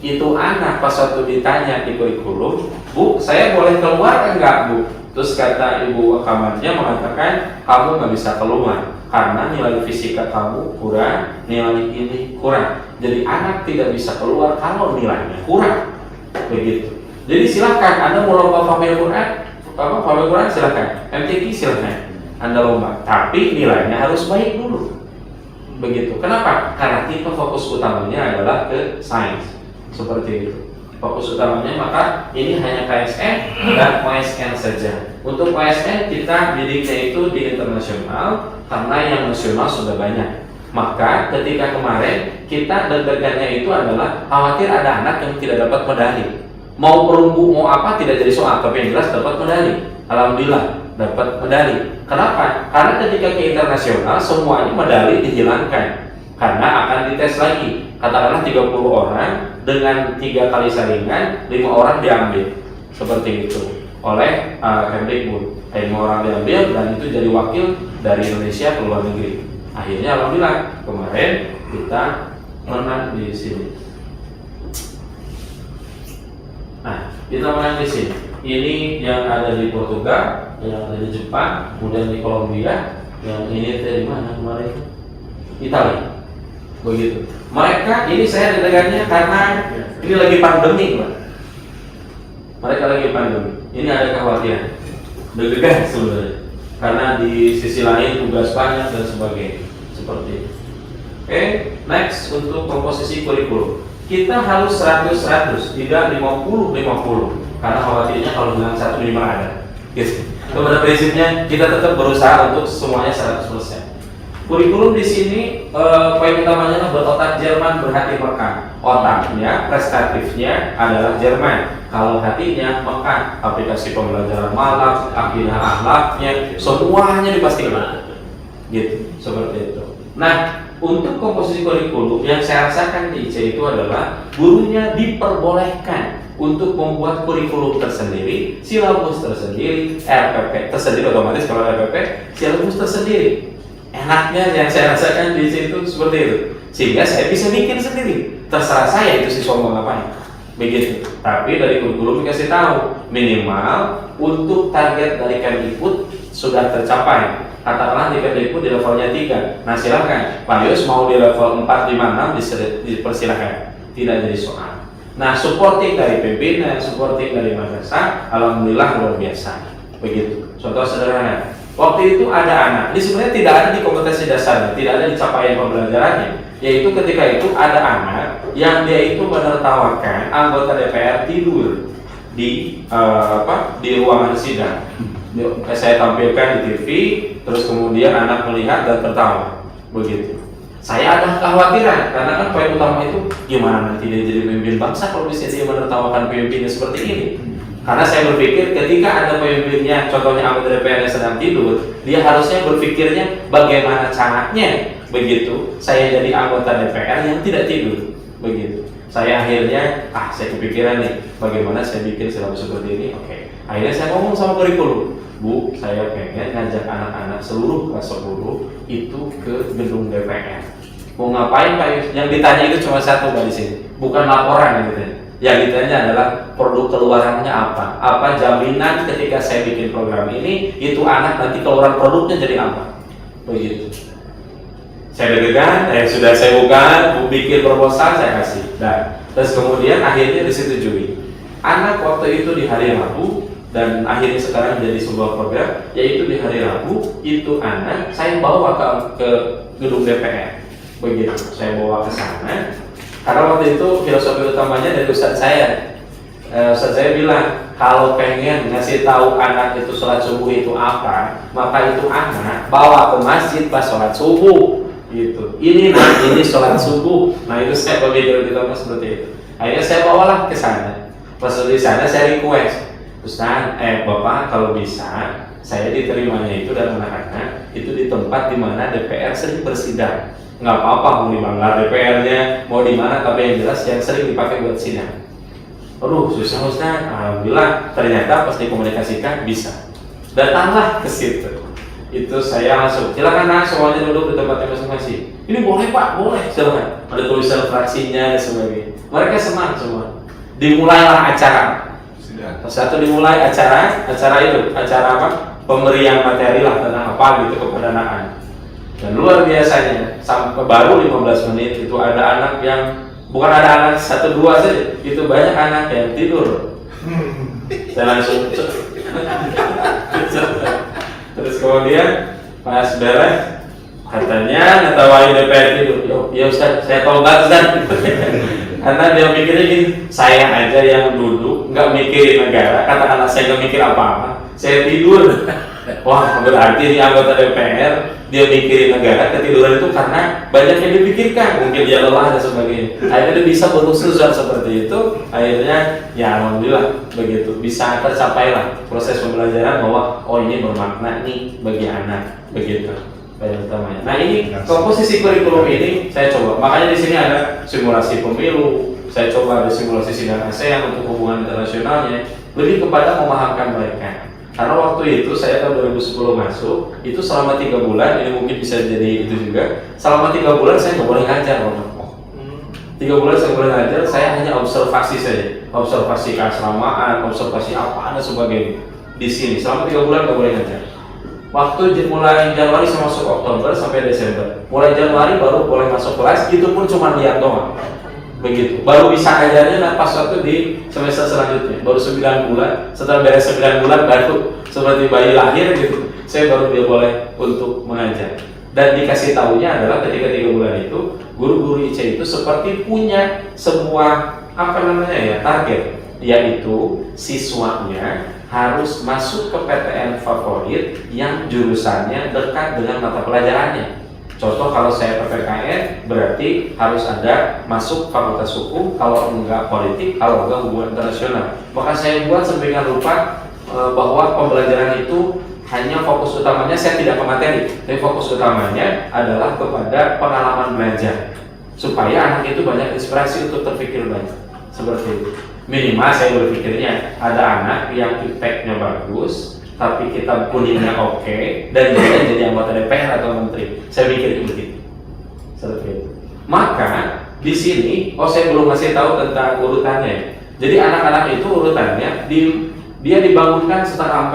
Itu anak pas waktu ditanya di kurikulum, Bu, saya boleh keluar enggak Bu? Terus kata ibu kamarnya mengatakan, kamu nggak bisa keluar karena nilai fisika kamu kurang, nilai ini kurang. Jadi anak tidak bisa keluar kalau nilainya kurang. Begitu. Jadi silahkan Anda mau lomba Fahmil Quran silahkan, MTQ silahkan Anda lomba, tapi nilainya harus baik dulu. Begitu. Kenapa? Karena tipe fokus utamanya adalah ke sains. Seperti itu. Fokus utamanya maka ini hanya KSN dan OSN saja. Untuk OSN kita didiknya itu di internasional karena yang nasional sudah banyak. Maka ketika kemarin kita deg-degannya itu adalah khawatir ada anak yang tidak dapat medali. Mau perunggu mau apa tidak jadi soal, tapi yang jelas dapat medali. Alhamdulillah dapat medali. Kenapa? Karena ketika ke internasional semuanya medali dihilangkan karena akan dites lagi. Katakanlah 30 orang dengan 3 kali saringan, 5 orang diambil seperti itu oleh Kemdikbud. 5 orang diambil dan itu jadi wakil dari Indonesia ke luar negeri. Akhirnya alhamdulillah kemarin kita menang di sini. Nah, kita menang di sini. Ini yang ada di Portugal, yang ada di Jepang, kemudian di Kolombia, yang ini dari mana kemarin? Italia. Begitu. Mereka ini saya deg-degannya karena ini lagi pandemi, Pak. Mereka lagi pandemi. Ini ada kekhawatiran. Deg-degan sebenarnya. Karena di sisi lain tugas banyak dan sebagainya. Seperti itu. Oke, next untuk komposisi kurikulum. Kita harus 100-100, tidak 50-50. Karena khawatirnya kalau bilang 1 minimal ada. gitu. Pada prinsipnya kita tetap berusaha untuk semuanya 100%. Kurikulum di sini poin utamanya adalah berotak Jerman, berhati Mekah. Otaknya, prestatifnya adalah Jerman. Kalau hatinya Mekah, aplikasi pembelajaran malam, akidah akhlaknya, semuanya dipastikan. Gitu, seperti itu. Nah, untuk komposisi kurikulum yang saya rasakan di IC itu adalah gurunya diperbolehkan untuk membuat kurikulum tersendiri, silabus tersendiri, RPP tersendiri, otomatis kalau RPP, silabus tersendiri. Enaknya yang saya rasakan di situ seperti itu, sehingga saya bisa bikin sendiri, terserah saya itu siswa mau ngapain, begitu. Tapi dari kurikulum dikasih tahu minimal untuk target dari Kemdikbud sudah tercapai. Katakanlah di Kemdikbud di levelnya 3, nah silakan Pak Yus mau di level 4, 5, 6 dipersilakan, tidak jadi soal. Nah, supporting dari pimpinan, supporting dari madrasah, alhamdulillah luar biasa, begitu. Contoh sederhana. Waktu itu ada anak, ini sebenarnya tidak ada di kompetensi dasarnya, tidak ada di capaian pembelajarannya, yaitu ketika itu ada anak yang dia itu menertawakan anggota DPR tidur di di ruangan sidang. Saya tampilkan di TV, terus kemudian anak melihat dan tertawa, begitu. Saya ada kekhawatiran karena kan poin utama itu gimana nanti dia jadi pemimpin bangsa kalau bisa dia menertawakan pemimpinnya seperti ini. Karena saya berpikir ketika ada pemimpinnya, contohnya anggota DPR yang sedang tidur, dia harusnya berpikirnya bagaimana caranya, begitu. Saya jadi anggota DPR yang tidak tidur, begitu. Saya akhirnya, saya kepikiran nih, bagaimana saya bikin silabus seperti ini. Oke. Akhirnya saya ngomong sama kurikulum, Bu, saya pengen ngajak anak-anak seluruh kelas 10 itu ke gedung DPR. Mau ngapain Pak Yus? Yang ditanya itu cuma satu Pak di sini, bukan laporan gitu. Yang ditanya adalah produk keluarannya apa? Apa jaminan ketika saya bikin program ini, itu anak nanti keluaran produknya jadi apa? Begitu. Saya deg-degan, sudah saya buka, bikin proposal saya kasih. Dan terus kemudian akhirnya disetujui. Anak waktu itu di hari Rabu, dan akhirnya sekarang jadi sebuah program, yaitu di hari Rabu itu anak saya bawa ke gedung DPR. Begitu, saya bawa ke sana. Karena waktu itu filosofi utamanya dari Ustadz saya. Ustadz saya bilang, kalau pengen ngasih tahu anak itu sholat subuh itu apa, maka itu anak bawa ke masjid pas sholat subuh. Gitu. Ini sholat subuh. Nah itu saya pemikiran kita seperti itu. Akhirnya saya bawalah ke sana. Pas di sana saya request, Ustadz, Bapak kalau bisa, saya diterimanya itu dan anak-anak itu di tempat di mana DPR sering bersidang. Nggak apa-apa mau di Banggar DPR-nya, mau di mana, tapi yang jelas yang sering dipakai buat sidang. Aduh, susah Ustaz. Alhamdulillah, ternyata pas dikomunikasikan bisa. Datanglah ke situ. Itu saya langsung, silakan nak semuanya duduk di tempatnya masing-masing. Ini boleh Pak, boleh, silakan. Ada tulisan fraksinya dan sebagainya. Mereka senang semua. Dimulailah acara. Satu dimulai acara itu, acara apa? Pemberian materi lah tentang apa gitu kepada anak-anak. Dan luar biasanya, sampai baru 15 menit itu ada anak yang, bukan ada anak 1-2 saja, itu banyak anak yang tidur. Saya langsung terus kemudian pas beres, katanya ngetawain DPR tidur. Ya Ustaz, saya tahu nggak Ustaz? Karena dia mikirnya gini, saya aja yang duduk, nggak mikirin negara, katakanlah saya nggak mikir apa-apa, saya tidur. Wah, berarti ini anggota DPR, dia mikirin negara, ketiduran itu karena banyak yang dipikirkan, mungkin dia lelah dan sebagainya. Akhirnya dia bisa berhusnuzon seperti itu, akhirnya ya alhamdulillah begitu, bisa tercapailah proses pembelajaran bahwa oh ini bermakna nih bagi anak, begitu. Utamanya. Nah ini komposisi kurikulum ini saya coba, makanya di sini ada simulasi pemilu, saya coba ada simulasi sidang ASEAN untuk hubungan internasionalnya, lebih kepada memahamkan mereka. Karena waktu itu saya tahun 2010 masuk, itu selama 3 bulan, ini mungkin bisa jadi itu juga. Selama 3 bulan saya nggak boleh ngajar, 3 bulan saya boleh ngajar, saya hanya observasi saja, observasi keasramaan, observasi apa dan sebagainya di sini. Selama 3 bulan nggak boleh ngajar. Waktu mulai Januari saya masuk Oktober sampai Desember. Mulai Januari baru boleh masuk kelas, itu pun cuma lihat doang. Begitu. Baru bisa ngajarnya nah pas waktu di semester selanjutnya. Baru 9 bulan, setelah beres 9 bulan baru seperti bayi lahir gitu. Saya baru dia boleh untuk mengajar. Dan dikasih tahunya adalah ketika 3 bulan itu, guru-guru IC itu seperti punya sebuah target, yaitu siswanya harus masuk ke PTN favorit yang jurusannya dekat dengan mata pelajarannya. Contoh, kalau saya PPKN berarti harus ada masuk fakultas hukum, kalau enggak politik, kalau enggak hubungan internasional. Maka saya buat sedemikian rupa bahwa pembelajaran itu hanya fokus utamanya, saya tidak ke materi, tapi fokus utamanya adalah kepada pengalaman belajar, supaya anak itu banyak inspirasi untuk terpikir banyak. Seperti itu. Minimal saya berpikirnya ada anak yang IPK-nya bagus, tapi kitab kuningnya oke, dan dia jadi anggota DPR atau menteri. Saya pikir begitu. Seperti itu. Maka di sini, saya belum masih tahu tentang urutannya. Jadi anak-anak itu urutannya dia dibangunkan setengah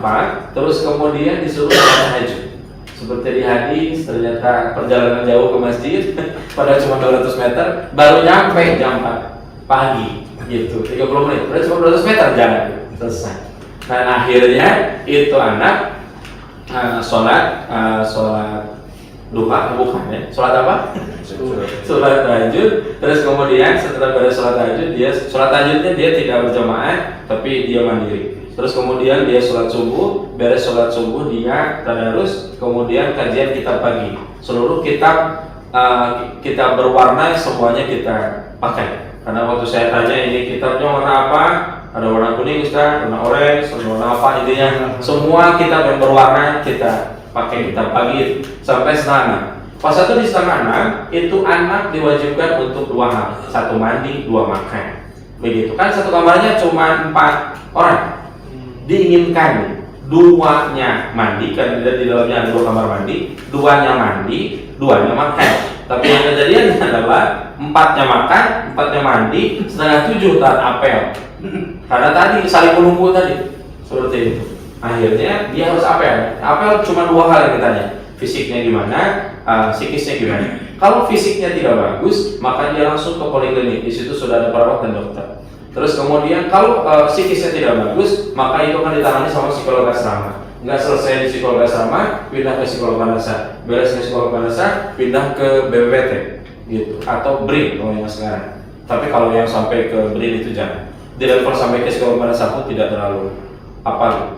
4, terus kemudian disuruh tahajud. Seperti di hadis, ternyata perjalanan jauh ke masjid, pada cuma 200 meter, baru nyampe jam 4 pagi, gitu, 30 menit, berarti cuma 200 meter jalan, selesai. Dan akhirnya itu anak sholat duha, bukan ya? Sholat apa? Sholat tahajud. Terus kemudian setelah beres sholat tahajud, sholat tahajudnya dia tidak berjamaah, tapi dia mandiri. Terus kemudian dia sholat subuh, beres sholat subuh dia tadarus, kemudian kajian kitab pagi. Seluruh kitab berwarna semuanya kita pakai. Karena waktu saya tanya ini kitabnya warna apa, ada warna kuning, Ustaz, warna orange, warna apa, intinya semua kitab yang berwarna kita pakai kitab pagi sampai setengah 6. Pas satu di setengah 6 itu anak diwajibkan untuk 2 hal, 1 mandi, 2 makan. Begitu kan, satu kamarnya cuma 4 orang. Diinginkan 2-nya mandi, karena di dalamnya ada 2 kamar mandi, 2-nya mandi, 2-nya makan. Tapi yang kejadian adalah 4-nya makan, 4-nya mandi, setengah 7 taat apel. Karena tadi saling menunggu tadi, seperti itu. Akhirnya dia harus apel. Apel cuma 2 hal yang ditanya, fisiknya gimana, psikisnya gimana. Kalau fisiknya tidak bagus, maka dia langsung ke poliklinik. Di situ sudah ada perawat dan dokter. Terus kemudian kalau psikisnya tidak bagus, maka itu akan ditangani sama psikolog asrama. Nggak selesai di psikolog asrama, pindah ke psikolog madrasah. Beres ke psikolog madrasah, pindah ke BPPT, gitu. Atau BRIN kalau yang sekarang. Tapi kalau yang sampai ke BRIN itu jangan. Di level sampai ke psikolog madrasah pun tidak terlalu apa.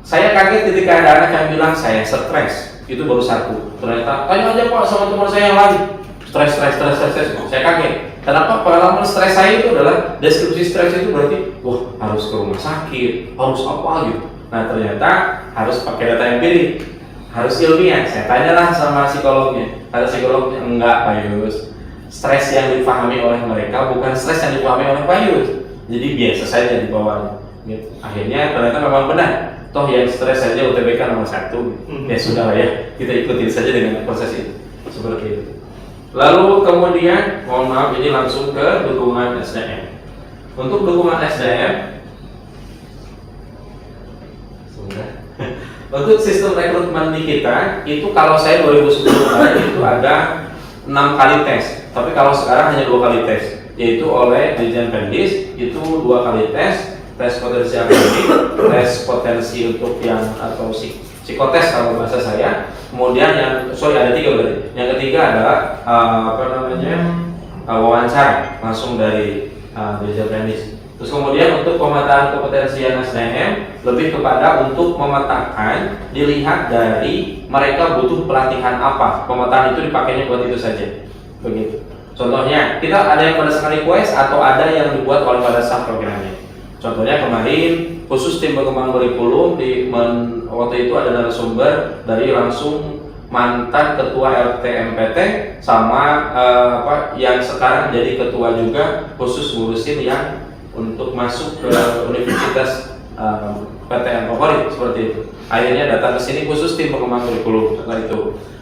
Saya kaget ketika ada anak yang bilang saya stres. Itu baru 1. Ternyata tanya aja Pak sama teman saya yang lain. Stres. Saya kaget. Kenapa? Pengalaman stres saya itu adalah deskripsi stres itu berarti wah harus ke rumah sakit, harus apa gitu. Nah ternyata harus pakai data empirik, harus ilmiah. Saya tanyalah sama psikolognya. Kata psikolognya enggak Pak Yus. Stres yang dipahami oleh mereka bukan stres yang dipahami oleh Pak Yus. Jadi biasa saja di bawahnya. Gitu. Akhirnya ternyata memang benar. Toh yang stres saja UTBK nomor 1. Ya sudah lah ya, kita ikutin saja dengan proses itu. Seperti itu. Lalu kemudian, mohon maaf ini langsung ke dukungan SDM. Untuk dukungan SDM, untuk sistem rekrutmen di kita, itu kalau saya 2010 itu ada 6 kali tes. Tapi kalau sekarang hanya 2 kali tes, yaitu oleh Dirjen Pendis, itu 2 kali tes potensi akademik, tes potensi untuk yang atau psikotes kalau bahasa saya. Kemudian ada 3 berarti. Yang ketiga adalah wawancara langsung dari Dirjen Pendis. Terus kemudian untuk pemetaan kompetensian SDM lebih kepada untuk memetakan, dilihat dari mereka butuh pelatihan apa. Pemetaan itu dipakainya buat itu saja. Begitu. Contohnya, kita ada yang berdasarkan request atau ada yang dibuat oleh madrasah programnya. Contohnya kemarin khusus tim pengembangan kurikulum waktu itu ada narasumber dari langsung mantan ketua RT MPT sama yang sekarang jadi ketua juga, khusus ngurusin yang untuk masuk ke universitas PTN favorit seperti itu. Akhirnya datang ke sini khusus tim pengembangan kurikulum setelah itu.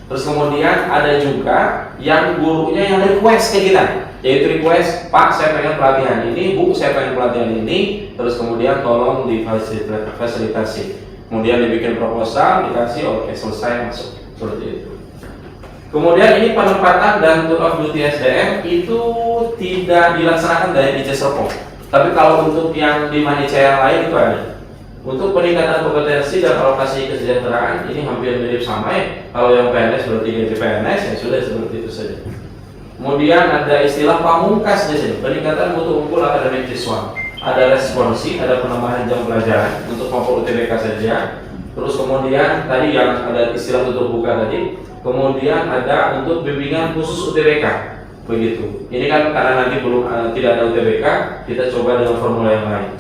Terus kemudian ada juga yang gurunya yang request ke kita, yaitu request, Pak saya pengen pelatihan ini, Bu saya pengen pelatihan ini, terus kemudian tolong difasilitasi. Kemudian dibikin proposal, dikasih, oke selesai masuk, seperti itu. Kemudian ini penempatan dan tour of duty SDM itu tidak dilaksanakan dari IC Serpong. Tapi kalau untuk yang di Manica yang lain itu ada. Untuk peningkatan kompetensi dan alokasi kesejahteraan ini hampir mirip sama ya. Kalau yang PNS berarti gaji PNS ya sudah seperti itu saja. Kemudian ada istilah pamungkas di sini, peningkatan mutu unggul akademik siswa. ada responsi, ada penambahan jam pelajaran untuk kelompok UTBK saja. Terus kemudian tadi yang ada istilah tutup buka tadi, kemudian ada untuk bimbingan khusus UTBK, begitu. Ini kan karena nanti belum tidak ada UTBK, kita coba dengan formula yang lain.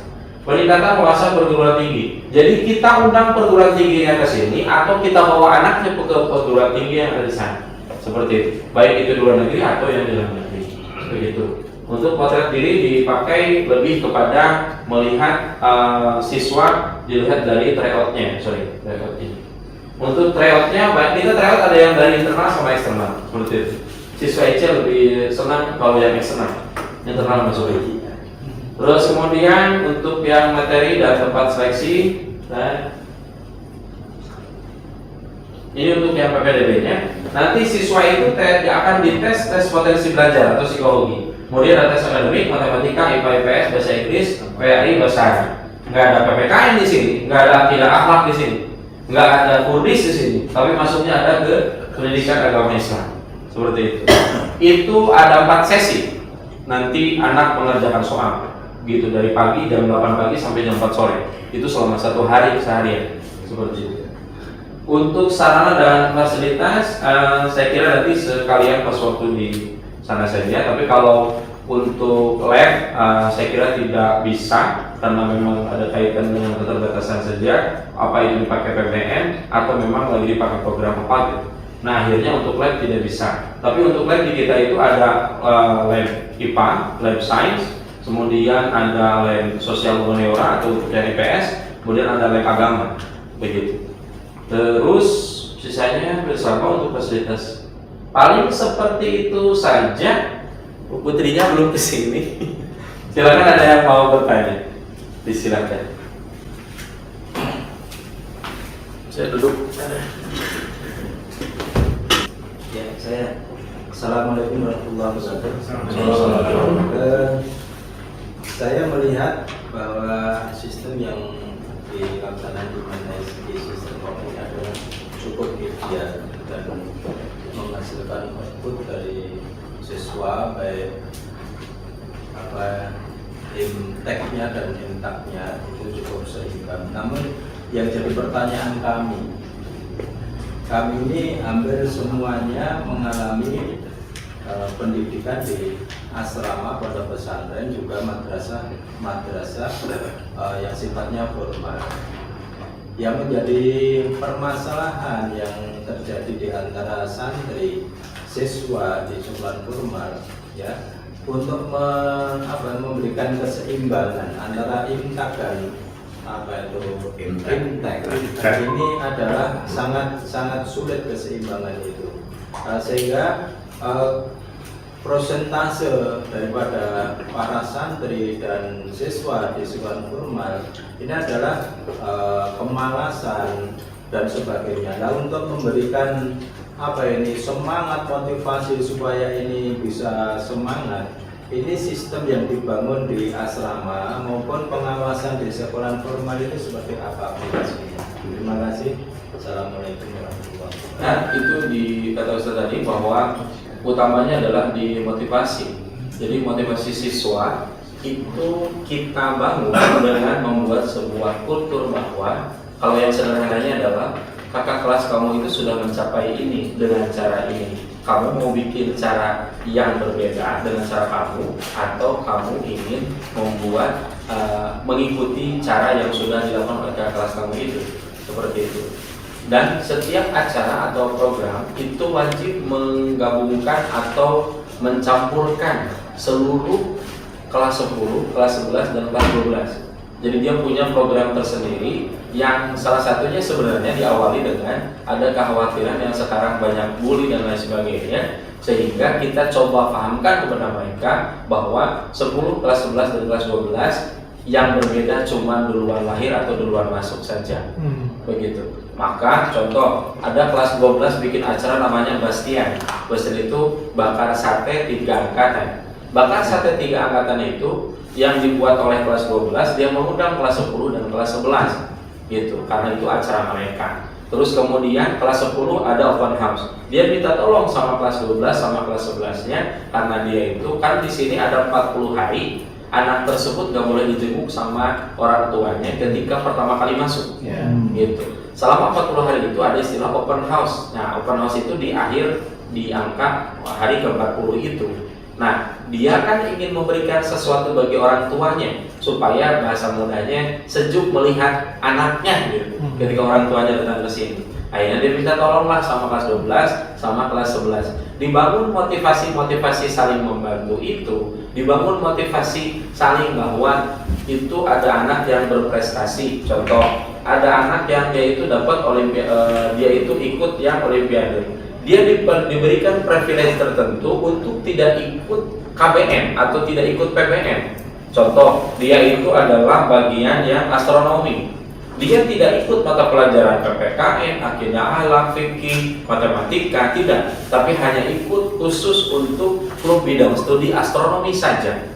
Peningkatan wawasan perguruan tinggi. Jadi kita undang perguruan tingginya ke sini atau kita bawa anaknya ke perguruan tinggi yang ada di sana. Seperti itu. Baik itu di luar negeri atau yang di dalam negeri. Begitu. Untuk potret diri dipakai lebih kepada melihat siswa dilihat dari tryout-nya, tryout ini. Untuk tryout-nya, kita tryout ada yang dari internal sama eksternal, seperti itu. Siswa IC lebih senang kalau yang eksternal, internal masuk lagi. Terus kemudian untuk yang materi dan tempat seleksi, dan ini untuk yang PPDB-nya. Nanti siswa itu akan dites tes potensi belajar atau psikologi. Kemudian ada tes akademik, matematika, IPA, IPS, bahasa Inggris, PAI, bahasa Arab. Nggak ada PPKN di sini, nggak ada tidak akhlak di sini, nggak ada kurdis di sini. Tapi masuknya ada ke pendidikan agama Islam. Seperti itu. Itu ada 4 sesi. Nanti anak mengerjakan soal. Gitu dari pagi jam 8 pagi sampai jam 4 sore. Itu selama 1 hari seharian. Seperti itu. Untuk sarana dan fasilitas, saya kira nanti sekalian pas waktu di sana saja. Tapi kalau untuk lab, saya kira tidak bisa karena memang ada kaitan dengan keterbatasan saja. Apa itu dipakai PPN atau memang lagi dipakai program apa gitu. Nah akhirnya untuk lab tidak bisa. Tapi untuk lab di kita itu ada lab IPA, lab Science, kemudian ada lab sosial humaniora atau untuk IPS, kemudian ada lab agama, begitu. Terus sisanya bersama untuk fasilitas. Paling seperti itu saja. Putrinya belum kesini. Silakan ada yang mau bertanya. Disilakan. Saya duduk. Ya, saya. Assalamualaikum warahmatullahi wabarakatuh. Saya melihat bahwa sistem yang dilaksanakan di mana sistem ini adalah cukup ideal dan menghasilkan output dari siswa baik inteknya dan intaknya itu cukup seimbang. Namun yang jadi pertanyaan kami ini hampir semuanya mengalami pendidikan di asrama, pondok pesantren, juga madrasah yang sifatnya formal. Yang menjadi permasalahan yang terjadi di antara santri siswa di sekolah formal, ya, untuk memberikan keseimbangan antara intak dan intek ini adalah sangat sulit keseimbangan itu, sehingga prosentase daripada para santri dan siswa di sekolah formal ini adalah kemalasan dan sebagainya. Nah, untuk memberikan semangat, motivasi supaya ini bisa semangat, ini sistem yang dibangun di asrama maupun pengawasan di sekolah formal itu seperti apa aplikasinya? Terima kasih. Assalamualaikum warahmatullahi wabarakatuh. Nah, itu dikata Ustaz tadi bahwa utamanya adalah di motivasi. Jadi motivasi siswa itu kita bangun dengan membuat sebuah kultur bahwa kalau yang sederhananya adalah kakak kelas kamu itu sudah mencapai ini dengan cara ini. Kamu mau bikin cara yang berbeda dengan cara kamu, atau kamu ingin membuat mengikuti cara yang sudah dilakukan oleh kakak kelas kamu itu, seperti itu. Dan setiap acara atau program itu wajib menggabungkan atau mencampurkan seluruh kelas 10, kelas 11, dan kelas 12. Jadi dia punya program tersendiri yang salah satunya sebenarnya diawali dengan ada kekhawatiran yang sekarang banyak bully dan lain sebagainya, sehingga kita coba pahamkan kepada mereka bahwa 10, kelas 11, dan kelas 12 yang berbeda cuma duluan lahir atau duluan masuk saja. Begitu. Maka contoh, ada kelas 12 bikin acara namanya Bastian. Bastian itu bakar sate 3 angkatan. Bakar sate 3 angkatan itu yang dibuat oleh kelas 12, dia mengundang kelas 10 dan kelas 11 gitu, karena itu acara mereka. Terus kemudian kelas 10 ada open house, dia minta tolong sama kelas 12 sama kelas 11 nya, karena dia itu kan di sini ada 40 hari anak tersebut nggak boleh dijenguk sama orang tuanya ketika pertama kali masuk. Gitu. Selama 40 hari itu ada istilah open house. Nah, open house itu di angka hari ke-40 itu. Nah, dia kan ingin memberikan sesuatu bagi orang tuanya supaya bahasa mudahnya sejuk melihat anaknya gitu. Ketika orang tuanya datang ke sini. Akhirnya dia minta tolonglah sama kelas 12 sama kelas 11. Dibangun motivasi saling membantu itu, dibangun motivasi saling bahwa itu ada anak yang berprestasi. Contoh, ada anak yang dia itu dapat dia itu ikut yang olimpiade. Dia diberikan privilege tertentu untuk tidak ikut KBM atau tidak ikut PPM. Contoh, dia itu adalah bagian yang astronomi. Dia tidak ikut mata pelajaran PPKN, akidah ahlak, fikih, matematika, tidak. Tapi hanya ikut khusus untuk klub bidang studi astronomi saja.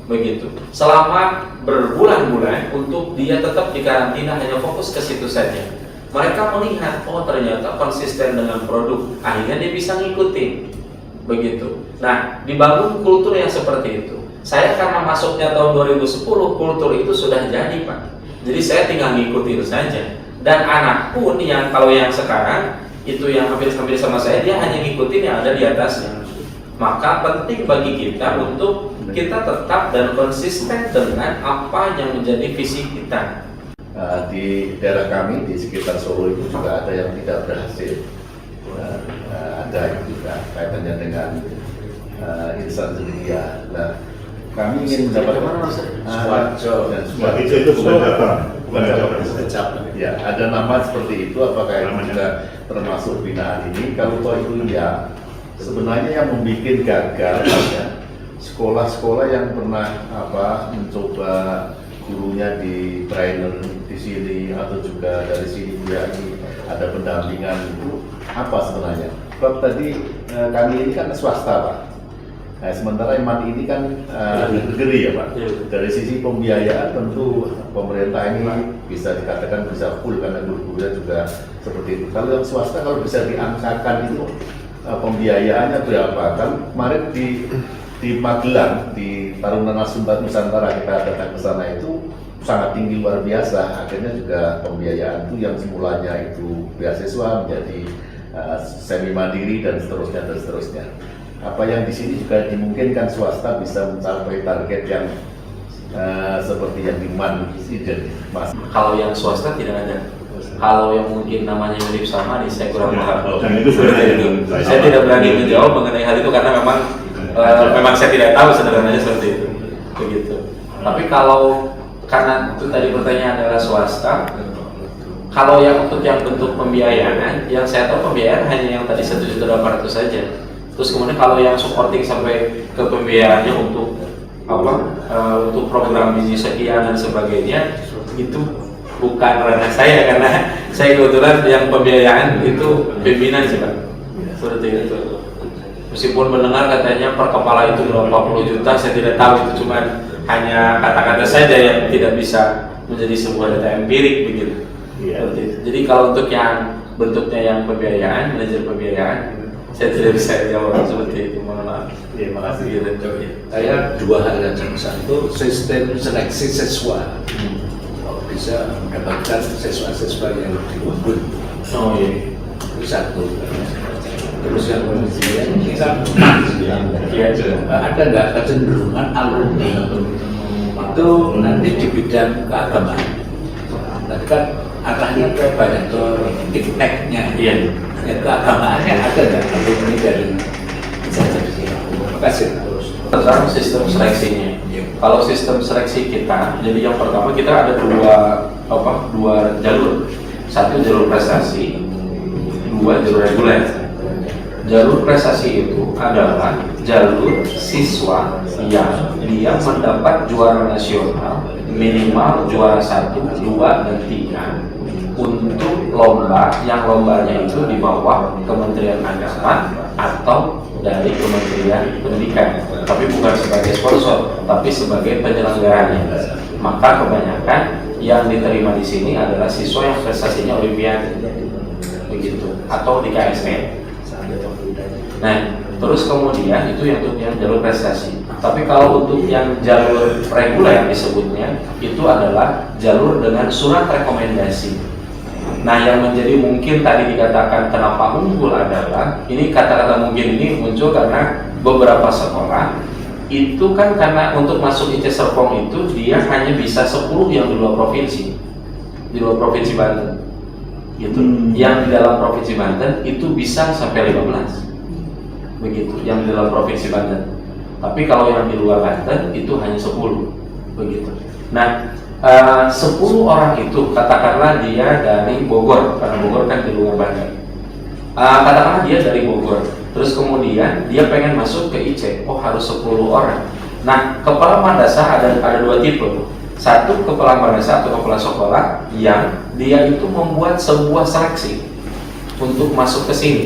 Begitu. Selama berbulan-bulan untuk dia tetap di karantina hanya fokus ke situ saja. Mereka melihat, oh ternyata konsisten dengan produk. Akhirnya dia bisa ngikutin. Begitu. Nah, dibangun kultur yang seperti itu. Saya karena masuknya tahun 2010, kultur itu sudah jadi, Pak. Jadi saya tinggal ngikutin saja. Dan anak pun yang kalau yang sekarang itu yang hampir-hampir sama saya, dia hanya ngikutin yang ada di atasnya. Maka penting bagi kita untuk kita tetap dan konsisten dengan apa yang menjadi visi kita. Di daerah kami di sekitar Solo itu juga ada yang tidak berhasil. Ada juga kaitannya dengan insan ceria. Nah, kami ingin mendapatkan Suwarjo itu bukan Jabar. Ya, ada nama seperti itu. Apakah itu juga termasuk binaan ini? Kalau itu ya, sebenarnya yang membuat gagal ya, sekolah-sekolah yang pernah mencoba gurunya di trainer di sini atau juga dari sini dia ini ada pendampingan itu apa sebenarnya? Sebab tadi kami ini kan swasta, Pak. Nah, sementara Eman ini kan negeri ya, Pak. Dari sisi pembiayaan tentu pemerintah ini bisa dikatakan bisa full karena guru-gurunya juga seperti itu. Kalau yang swasta kalau bisa diangkakan itu pembiayaannya berapa? Kan kemarin di Magelang di Taruna Nasumbat Nusantara kita datang ke sana itu sangat tinggi luar biasa. Akhirnya juga pembiayaan itu yang semulanya itu beasiswa menjadi semi mandiri dan seterusnya. Apa yang di sini juga dimungkinkan swasta bisa mencapai target yang seperti yang di Man Insiden, Mas. Kalau yang swasta tidak ada. Kalau yang mungkin namanya mirip sama, saya kurang paham. Saya tidak berani menjawab mengenai hal itu karena memang saya tidak tahu sederhananya seperti itu. Begitu. Tapi kalau karena itu tadi pertanyaan adalah swasta, kalau yang untuk yang bentuk pembiayaan, yang saya tahu pembiayaan hanya yang tadi 1.800.000 saja. Terus kemudian kalau yang supporting sampai ke pembiayaannya untuk untuk program bisnis sekian dan sebagainya itu bukan ranah saya karena saya kebetulan yang pembiayaan itu pimpinan sih, Pak. Seperti itu. Meskipun mendengar katanya per kepala itu berapa puluh juta, saya tidak tahu, itu cuma hanya kata-kata saja yang tidak bisa menjadi sebuah data empirik begitu. Seperti itu. Jadi kalau untuk yang bentuknya yang pembiayaan, manajer pembiayaan, saya tidak bisa jawab seperti itu, mohon maaf. Iya, makasih. Saya dua hal yang satu, sistem seleksi siswa. Bisa mendapatkan siswa-siswa yang lebih unggul. Oh iya. Itu satu. Terus yang kemudian kita ada nggak kecenderungan alumni itu nanti di bidang keagamaan. Tadi kan arahnya ke banyak ke ipteknya. Iya. Keagamaannya ada nggak alumni dari terima kasih. Tentang sistem seleksinya. Kalau sistem seleksi kita, jadi yang pertama kita ada dua jalur. Satu jalur prestasi, dua jalur reguler. Jalur prestasi itu adalah jalur siswa yang dia mendapat juara nasional minimal juara 1, 2, dan 3 untuk lomba yang lombanya itu di bawah Kementerian Agama atau dari Kementerian Pendidikan, tapi bukan sebagai sponsor, tapi sebagai penyelenggaranya. Maka kebanyakan yang diterima di sini adalah siswa yang prestasinya olimpiade, begitu, atau di KSN. Nah, terus kemudian itu yang untuk yang jalur prestasi. Tapi kalau untuk yang jalur reguler disebutnya itu adalah jalur dengan surat rekomendasi. Nah, yang menjadi mungkin tadi dikatakan kenapa unggul adalah ini kata-kata mungkin ini muncul karena beberapa sekolah itu kan karena untuk masuk IC Serpong itu dia hanya bisa 10 yang di luar provinsi, di luar provinsi Banten gitu. Yang di dalam provinsi Banten itu bisa sampai 15 begitu, yang di dalam provinsi Banten. Tapi kalau yang di luar Banten itu hanya 10 begitu. Nah, 10 orang itu katakanlah dia dari Bogor, karena Bogor kan di luar Banten. Katakanlah dia dari Bogor, terus kemudian dia pengen masuk ke IC, oh harus 10 orang. Nah, kepala madrasah ada 2 tipe. Satu, kepala madrasah atau kepala sekolah yang dia itu membuat sebuah seleksi untuk masuk ke sini,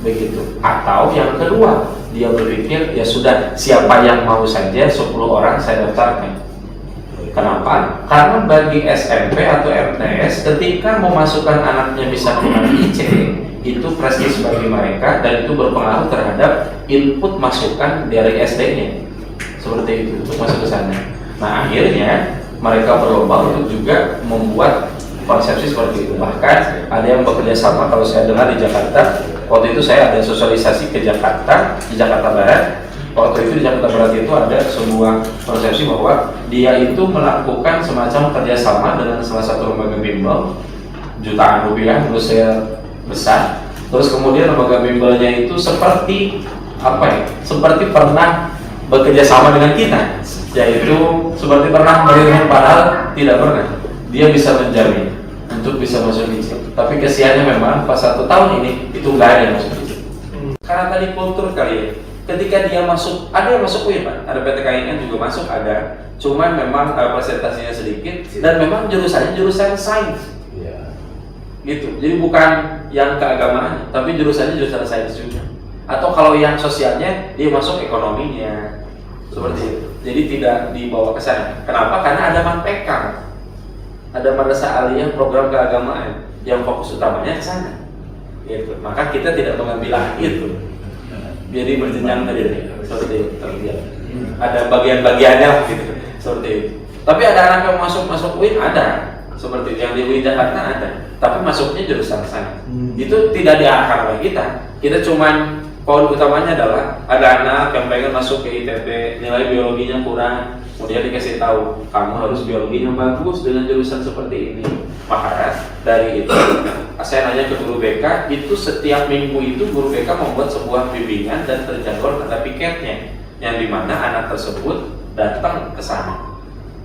begitu. Atau yang kedua, dia berpikir ya sudah siapa yang mau saja 10 orang saya daftarkan. Kenapa? Karena bagi SMP atau MTS ketika memasukkan anaknya bisa ke IC itu prestis bagi mereka dan itu berpengaruh terhadap input masukan dari SD-nya seperti itu untuk masuk ke sana. Nah, akhirnya mereka berlomba untuk juga membuat konsepsi seperti itu. Bahkan ada yang bekerja sama, kalau saya dengar di Jakarta, waktu itu saya ada sosialisasi ke Jakarta, di Jakarta Barat. Waktu itu di Jakarta Barat itu ada sebuah konsepsi bahwa dia itu melakukan semacam kerjasama dengan salah satu lembaga bimbel, jutaan rupiah menurut saya besar. Terus kemudian lembaga bimbelnya itu seperti apa ya? Seperti pernah bekerja sama dengan kita, yaitu seperti pernah melihat padahal tidak pernah. Dia bisa menjamin untuk bisa masuk IC. Tapi kesiannya memang pas 1 tahun ini itu nggak ada yang masuk IC. Karena tadi kultur kali ya. Ketika dia masuk, ada yang masuk UI Pak, ada PTKIN juga masuk, ada. Cuman memang presentasinya sedikit dan memang jurusannya jurusan sains. Gitu. Jadi bukan yang keagamaan, tapi jurusannya jurusan sains juga. Atau kalau yang sosialnya dia masuk ekonominya. Seperti itu. Jadi tidak dibawa ke sana. Kenapa? Karena ada MANPK. Ada madrasah aliyah program keagamaan yang fokus utamanya ke sana. Gitu. Maka kita tidak mengambil itu. Jadi berjenjang tadi seperti itu. Ada bagian-bagiannya lah gitu. Seperti itu. Tapi ada anak yang masuk UIN ada. Seperti yang di UIN Jakarta ada. Tapi masuknya jurusan sains. Itu tidak diarahkan oleh kita. Kita cuman poin utamanya adalah ada anak yang pengen masuk ke ITB, nilai biologinya kurang, kemudian dikasih tahu kamu harus biologinya bagus dengan jurusan seperti ini. Maka dari itu saya nanya ke guru BK, itu setiap minggu itu guru BK membuat sebuah bimbingan dan terjadwal tata piketnya, yang dimana anak tersebut datang ke sana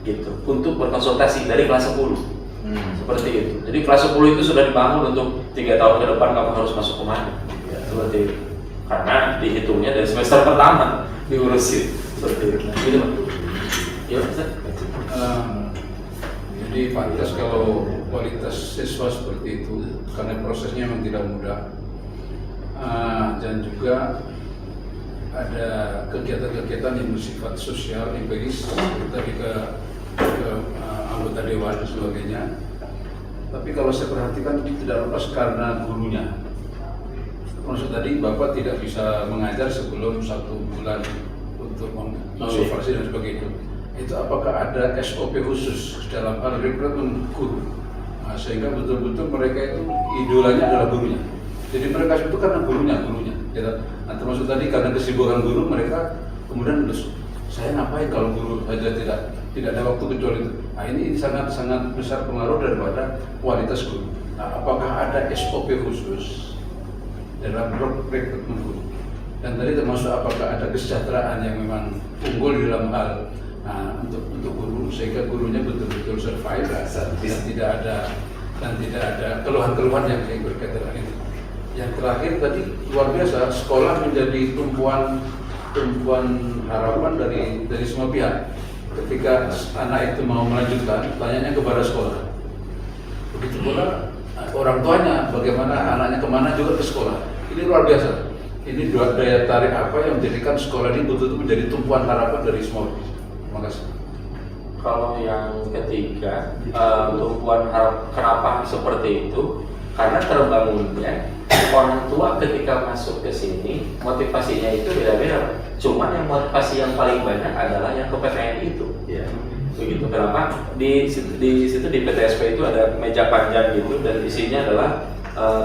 gitu untuk berkonsultasi dari kelas 10. Seperti itu. Jadi kelas 10 itu sudah dibangun untuk 3 tahun ke depan kamu harus masuk kemana. Seperti itu. Karena dihitungnya dari semester pertama diurusin seperti itu. Gitu Pak. Ya, jadi pantas kalau kualitas siswa seperti itu karena prosesnya memang tidak mudah. Dan juga ada kegiatan-kegiatan yang bersifat sosial, empiris, tadi ke anggota dewan dan sebagainya. Tapi kalau saya perhatikan tidak lepas karena gurunya. Maksud tadi Bapak tidak bisa mengajar sebelum 1 bulan untuk mengobservasi dan sebagainya. Itu apakah ada SOP khusus dalam hal rekrutmen guru? Sehingga betul-betul mereka itu idolanya adalah gurunya. Jadi mereka itu karena gurunya. Ya, termasuk tadi karena kesibukan guru mereka kemudian saya ngapain kalau guru saja tidak ada waktu kecuali itu. Nah, ini sangat besar pengaruh daripada kualitas guru. Nah, apakah ada SOP khusus dalam rekrutmen guru? Dan tadi termasuk apakah ada kesejahteraan yang memang unggul di dalam hal untuk guru sehingga gurunya betul-betul survive dan tidak ada keluhan-keluhan yang berkaitan dengan itu. Yang terakhir tadi luar biasa, sekolah menjadi tumpuan harapan dari semua pihak. Ketika anak itu mau melanjutkan, tanyanya kepada sekolah. Begitu pula orang tuanya, bagaimana anaknya kemana juga ke sekolah. Ini luar biasa. Ini daya tarik apa yang menjadikan sekolah ini betul-betul menjadi tumpuan harapan dari semua. Terima kasih. Kalau yang ketiga, tumpuan harap kenapa seperti itu? Karena terbangunnya orang tua ketika masuk ke sini motivasinya itu beda-beda. Cuman yang motivasi yang paling banyak adalah yang ke PTN itu. Ya. Begitu. Kenapa? Di situ di PTSP itu ada meja panjang gitu dan isinya adalah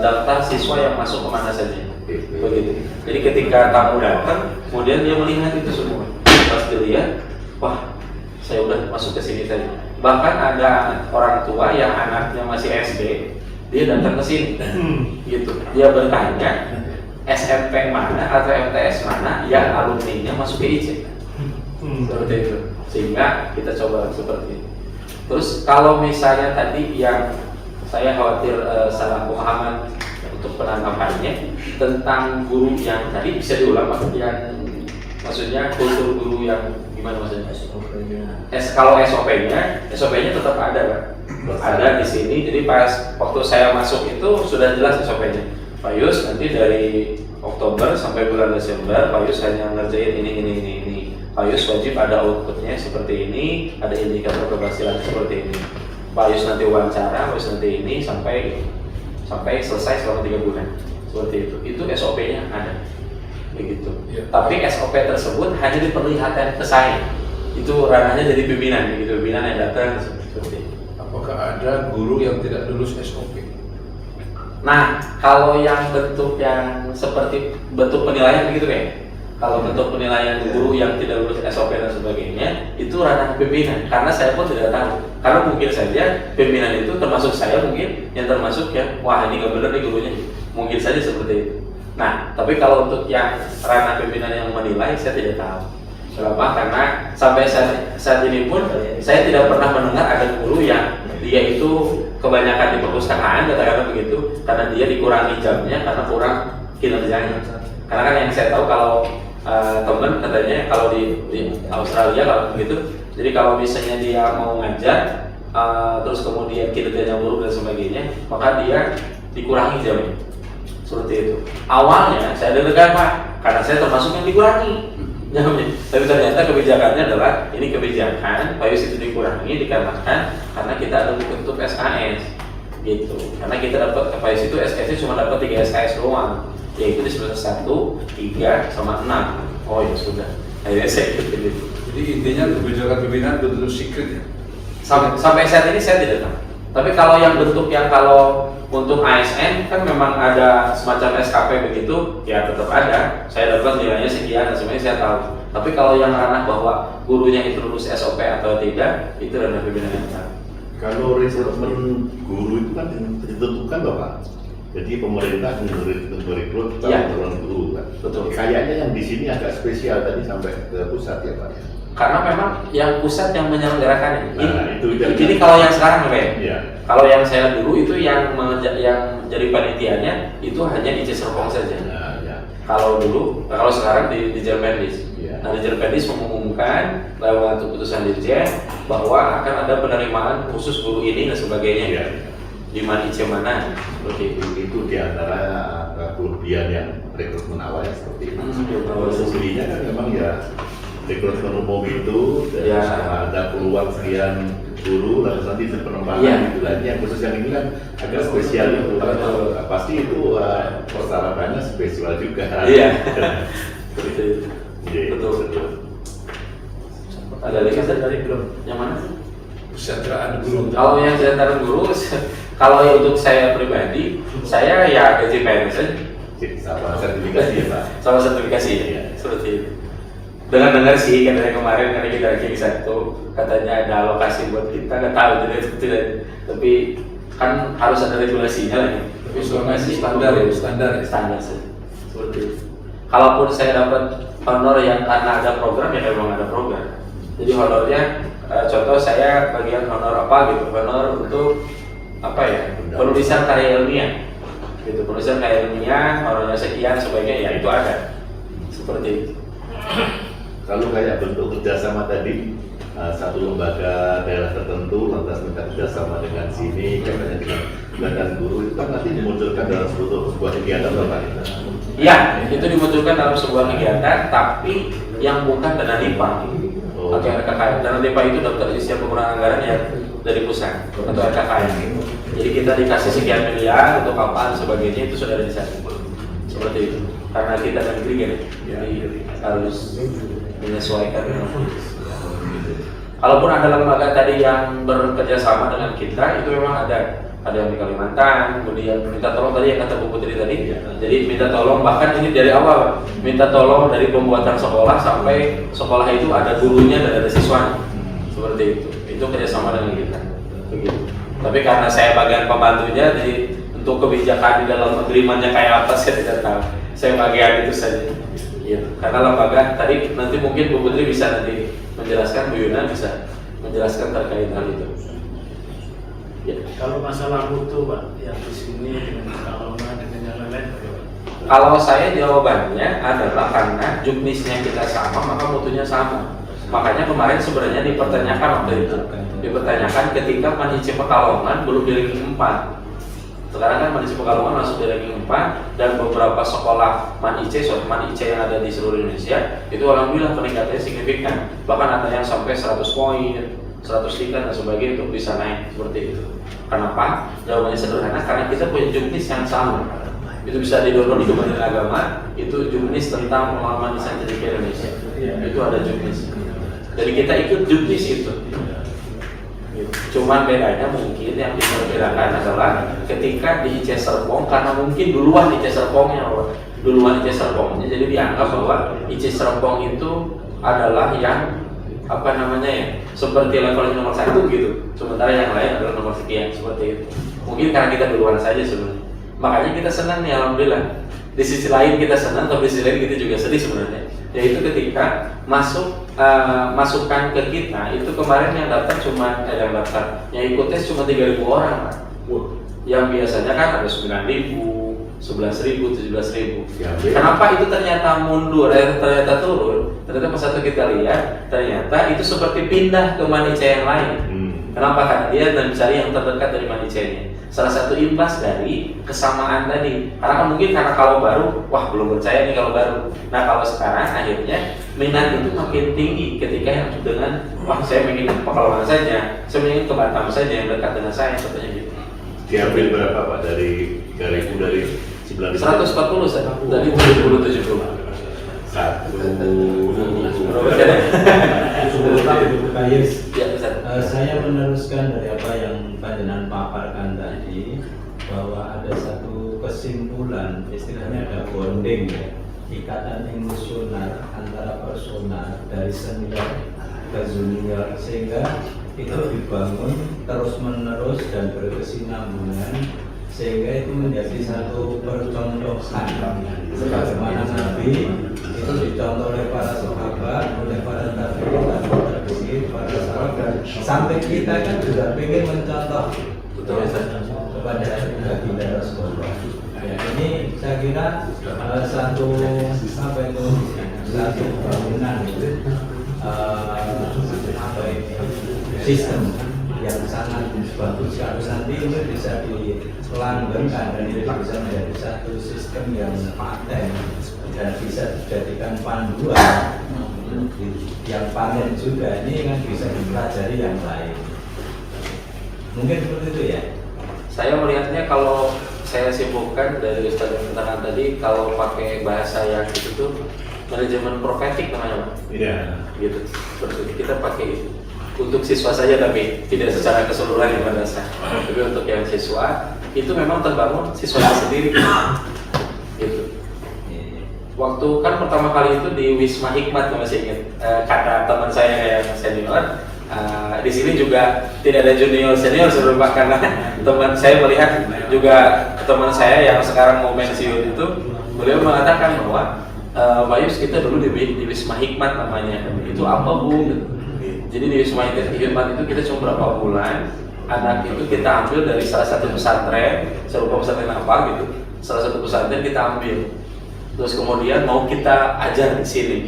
daftar siswa yang masuk kemana saja. Begitu. Jadi ketika tamu datang, kemudian dia melihat itu semua. Pas dilihat, wah, saya udah masuk ke sini tadi. Bahkan ada orang tua yang anaknya masih SD, dia datang ke sini, gitu. Dia bertanya SMP mana atau MTS mana yang alumninya masuk ke IC, seperti itu. Sehingga kita coba seperti itu. Terus kalau misalnya tadi yang saya khawatir salah pemahaman untuk penangkapannya tentang guru yang tadi bisa diulang Pak, yang maksudnya kultur guru yang gimana maksudnya? Kalau SOP-nya tetap ada Pak. Ada di sini. Jadi pas waktu saya masuk itu sudah jelas SOP-nya. Pak Yus nanti dari Oktober sampai bulan Desember Pak Yus hanya ngerjain ini. Pak Yus wajib ada outputnya seperti ini, ada indikator keberhasilan seperti ini. Pak Yus nanti wawancara, Pak Yus nanti ini sampai selesai selama 3 bulan. Seperti itu. Itu SOP-nya ada. Begitu. Ya. Tapi SOP tersebut hanya diperlihatkan ke saya. Itu ranahnya jadi pimpinan, begitu. Pimpinan yang datang seperti itu. Apakah ada guru yang tidak lulus SOP? Nah, kalau yang bentuk yang seperti bentuk penilaian begitu kayak. Kalau bentuk penilaian guru yang tidak lulus SOP dan sebagainya, itu ranah pimpinan. Karena saya pun tidak tahu. Karena mungkin saja pimpinan itu termasuk saya mungkin yang termasuk ya, wah ini nggak benar nih gurunya. Mungkin saja seperti itu. Nah, tapi kalau untuk yang ranah pimpinan yang menilai, saya tidak tahu. Kenapa? Karena sampai saat ini pun saya tidak pernah mendengar ada guru yang dia itu kebanyakan di perpustakaan, katakanlah begitu, karena dia dikurangi jamnya karena kurang kinerjanya. Karena kan yang saya tahu kalau teman katanya kalau di Australia kalau begitu, jadi kalau misalnya dia mau ngajar terus kemudian kinerjanya buruk dan sebagainya, maka dia dikurangi jamnya. Seperti itu. Awalnya saya deg-degan Pak, karena saya termasuk yang dikurangi jamnya. Tapi ternyata kebijakannya adalah ini kebijakan Pak Yus itu dikurangi dikarenakan karena kita ada bentuk SKS gitu. Karena kita dapat Pak Yus itu SKS cuma dapat 3 SKS doang, yaitu di semester 1, 3, sama 6. Oh ya sudah. Akhirnya saya ikut gitu. Jadi intinya kebijakan pimpinan betul-betul secret ya? Sampai saat ini saya tidak tahu. Tapi kalau yang bentuk yang kalau untuk ASN kan memang ada semacam SKP begitu, ya tetap ada. Saya dapat nilainya sekian, sebenarnya saya tahu. Tapi kalau yang ranah bahwa gurunya itu lulus SOP atau tidak, itu ranah pimpinan yang tahu. Kalau rekrutmen guru itu kan ditentukan Bapak. Jadi pemerintah merekrut calon guru kan. Betul. Kayaknya yang di sini agak spesial tadi sampai ke pusat ya Pak. Karena memang yang pusat yang menyelenggarakan ini. Nah, Jadi kalau yang sekarang Pak, ya. Kalau yang saya dulu itu yang jadi panitianya itu hanya di Serpong saja. Nah, ya. Kalau dulu, kalau sekarang di Jermendis. Ya. Nah, di Jermendis mengumumkan lewat keputusan Dirjen bahwa akan ada penerimaan khusus guru ini dan sebagainya. Ya. Di mana IC mana seperti itu. Itu di antara kelebihan yang rekrutmen awalnya seperti itu. Kalau sesungguhnya kan memang ya rekrutmen umum itu Ya. ada peluang sekian guru lalu nanti pengembangan Ya. gitu lah. Yang khusus yang ini kan agak spesial itu. Pasti itu persyaratannya spesial juga. Iya. Seperti itu. Iya, Betul. Ada lagi dari belum? Yang mana? Kesejahteraan guru. Kalau yang kesejahteraan guru, kalau untuk saya pribadi, saya ya gaji PNS aja. Sama sertifikasi ya Pak. Sama sertifikasi ya, seperti itu. Dengan dengar sih katanya kemarin karena kita lagi satu katanya ada alokasi buat kita, nggak tahu jadi tidak. Tapi kan harus ada regulasinya lagi. Tapi selama ini standar ya, standar sih. Seperti itu. Kalaupun saya dapat honor yang karena ada program ya memang ada program. Jadi honornya contoh saya bagian honor apa gitu, honor untuk apa ya, penulisan karya ilmiah gitu, penulisan karya ilmiah honornya sekian sebagainya ya itu ada seperti itu. Kalau kayak bentuk kerjasama tadi, satu lembaga daerah tertentu lantas minta kerjasama dengan sini, katanya dengan badan guru itu kan nanti dimunculkan dalam sebuah kegiatan Bapak. Iya, itu dimunculkan dalam sebuah kegiatan, tapi yang bukan dana hibah. pakai RKKM. Dan nanti Pak itu daftar isian penggunaan anggaran ya dari pusat atau RKKM. Jadi kita dikasih sekian miliar untuk apa sebagainya itu sudah ada di sana. Seperti itu. Karena kita negeri kan, jadi harus menyesuaikan. Kalaupun ada lembaga tadi yang bekerja sama dengan kita, itu memang ada yang di Kalimantan, kemudian minta tolong tadi yang kata Bu Putri tadi, jadi minta tolong, bahkan ini dari awal minta tolong dari pembuatan sekolah sampai sekolah itu ada gurunya dan ada siswanya, seperti itu kerjasama dengan kita, begitu. Tapi karena saya bagian pembantunya, jadi untuk kebijakan di dalam agreementnya kayak apa saya tidak tahu, saya bagian itu saja. Gitu. Karena lembaga tadi nanti mungkin Bu Putri bisa nanti menjelaskan, Bu Yuna bisa menjelaskan terkait hal itu. Ya. Kalau masalah mutu Pak, yang di sini dengan Pekalongan dengan yang lain, kalau saya jawabannya adalah karena juknisnya kita sama, maka mutunya sama. Makanya kemarin sebenarnya dipertanyakan waktu itu, dipertanyakan ketika Manice Pekalongan belum di ranking 4. Sekarang kan Manice Pekalongan masuk di ranking 4 dan beberapa sekolah Manice yang ada di seluruh Indonesia itu alhamdulillah peningkatannya signifikan. Bahkan ada yang sampai 100 poin, 100 tingkat dan sebagainya itu bisa naik seperti itu. Kenapa? Jawabannya sederhana, karena kita punya juknis yang sama. Itu bisa didorong di Kementerian Agama, itu juknis tentang pengalaman desain pendidikan Indonesia. Itu ada juknis. Jadi kita ikut juknis itu. Cuman bedanya mungkin yang diperkirakan adalah ketika di IC Serpong, karena mungkin duluan IC Serpongnya, jadi dianggap bahwa IC Serpong itu adalah yang seperti levelnya nomor 1 gitu, sementara yang lain adalah nomor sekian, seperti itu. Mungkin karena kita duluan saja sebenarnya, makanya kita senang nih alhamdulillah. Di sisi lain kita senang, tapi di sisi lain kita juga sedih sebenarnya, yaitu ketika masukan ke kita itu kemarin yang daftar yang ikut tes cuma 3.000 orang, Pak. Yang biasanya kan ada 9.000, 11.000, 17.000. Kenapa itu ternyata mundur, ternyata turun? Ternyata pas satu kita lihat, ternyata itu seperti pindah ke Manice yang lain. Kenapa? Karena dia mencari yang terdekat dari Manice-nya. Salah satu imbas dari kesamaan tadi. Karena kan mungkin karena kalau baru, wah belum percaya nih kalau baru. Nah kalau sekarang akhirnya minat itu makin tinggi ketika yang dengan, wah saya ingin Pekalongan saja, saya ingin ke Batam saja yang dekat dengan saya, contohnya gitu. Diambil berapa Pak dari 3.000 dari 9.000? 140 saya, dari 70-70. Saya meneruskan dari apa yang panjenengan paparkan tadi, bahwa ada satu kesimpulan, istilahnya ada bonding ya, ikatan emosional antara personal dari senior ke junior, sehingga itu dibangun terus menerus dan berkesinambungan, sehingga itu menjadi satu percontohan sebagaimana Nabi itu dicontoh oleh para sahabat, oleh para tabi'in, para sahabat, sampai kita kan juga ingin mencontoh kepada baginda Rasulullah. Ya, ini saya kira satu bangunan itu sistem yang sangat bagus. Kalau nanti ini bisa dilanggengkan dan ini bisa menjadi satu sistem yang paten dan bisa dijadikan panduan yang paten juga, ini kan bisa dipelajari yang lain. Mungkin seperti itu ya. Saya melihatnya kalau saya simpulkan dari Ustaz yang keterangan tadi, kalau pakai bahasa yang itu tuh manajemen profetik namanya Pak. Iya. Gitu. Seperti kita pakai itu. Untuk siswa saja tapi tidak secara keseluruhan di madrasah. Tapi untuk yang siswa itu memang terbangun siswanya sendiri. Gitu. Waktu kan pertama kali itu di Wisma Hikmat, masih ingat kata teman saya yang senior, di sini juga tidak ada junior senior sebelum Pak, karena teman saya melihat juga teman saya yang sekarang mau pensiun itu, beliau mengatakan bahwa Pak Yus, kita dulu di Wisma Hikmat namanya, itu apa Bu? Jadi di Wisma Hikmat itu kita cuma berapa bulan, anak itu kita ambil dari salah satu pesantren, saya lupa pesantren apa gitu, salah satu pesantren kita ambil, terus kemudian mau kita ajar di sini,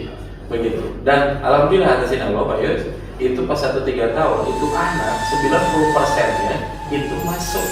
begitu. Dan alhamdulillah atas izin Allah Pak Yus, itu pas 1-3 tahun itu anak 90%-nya itu masuk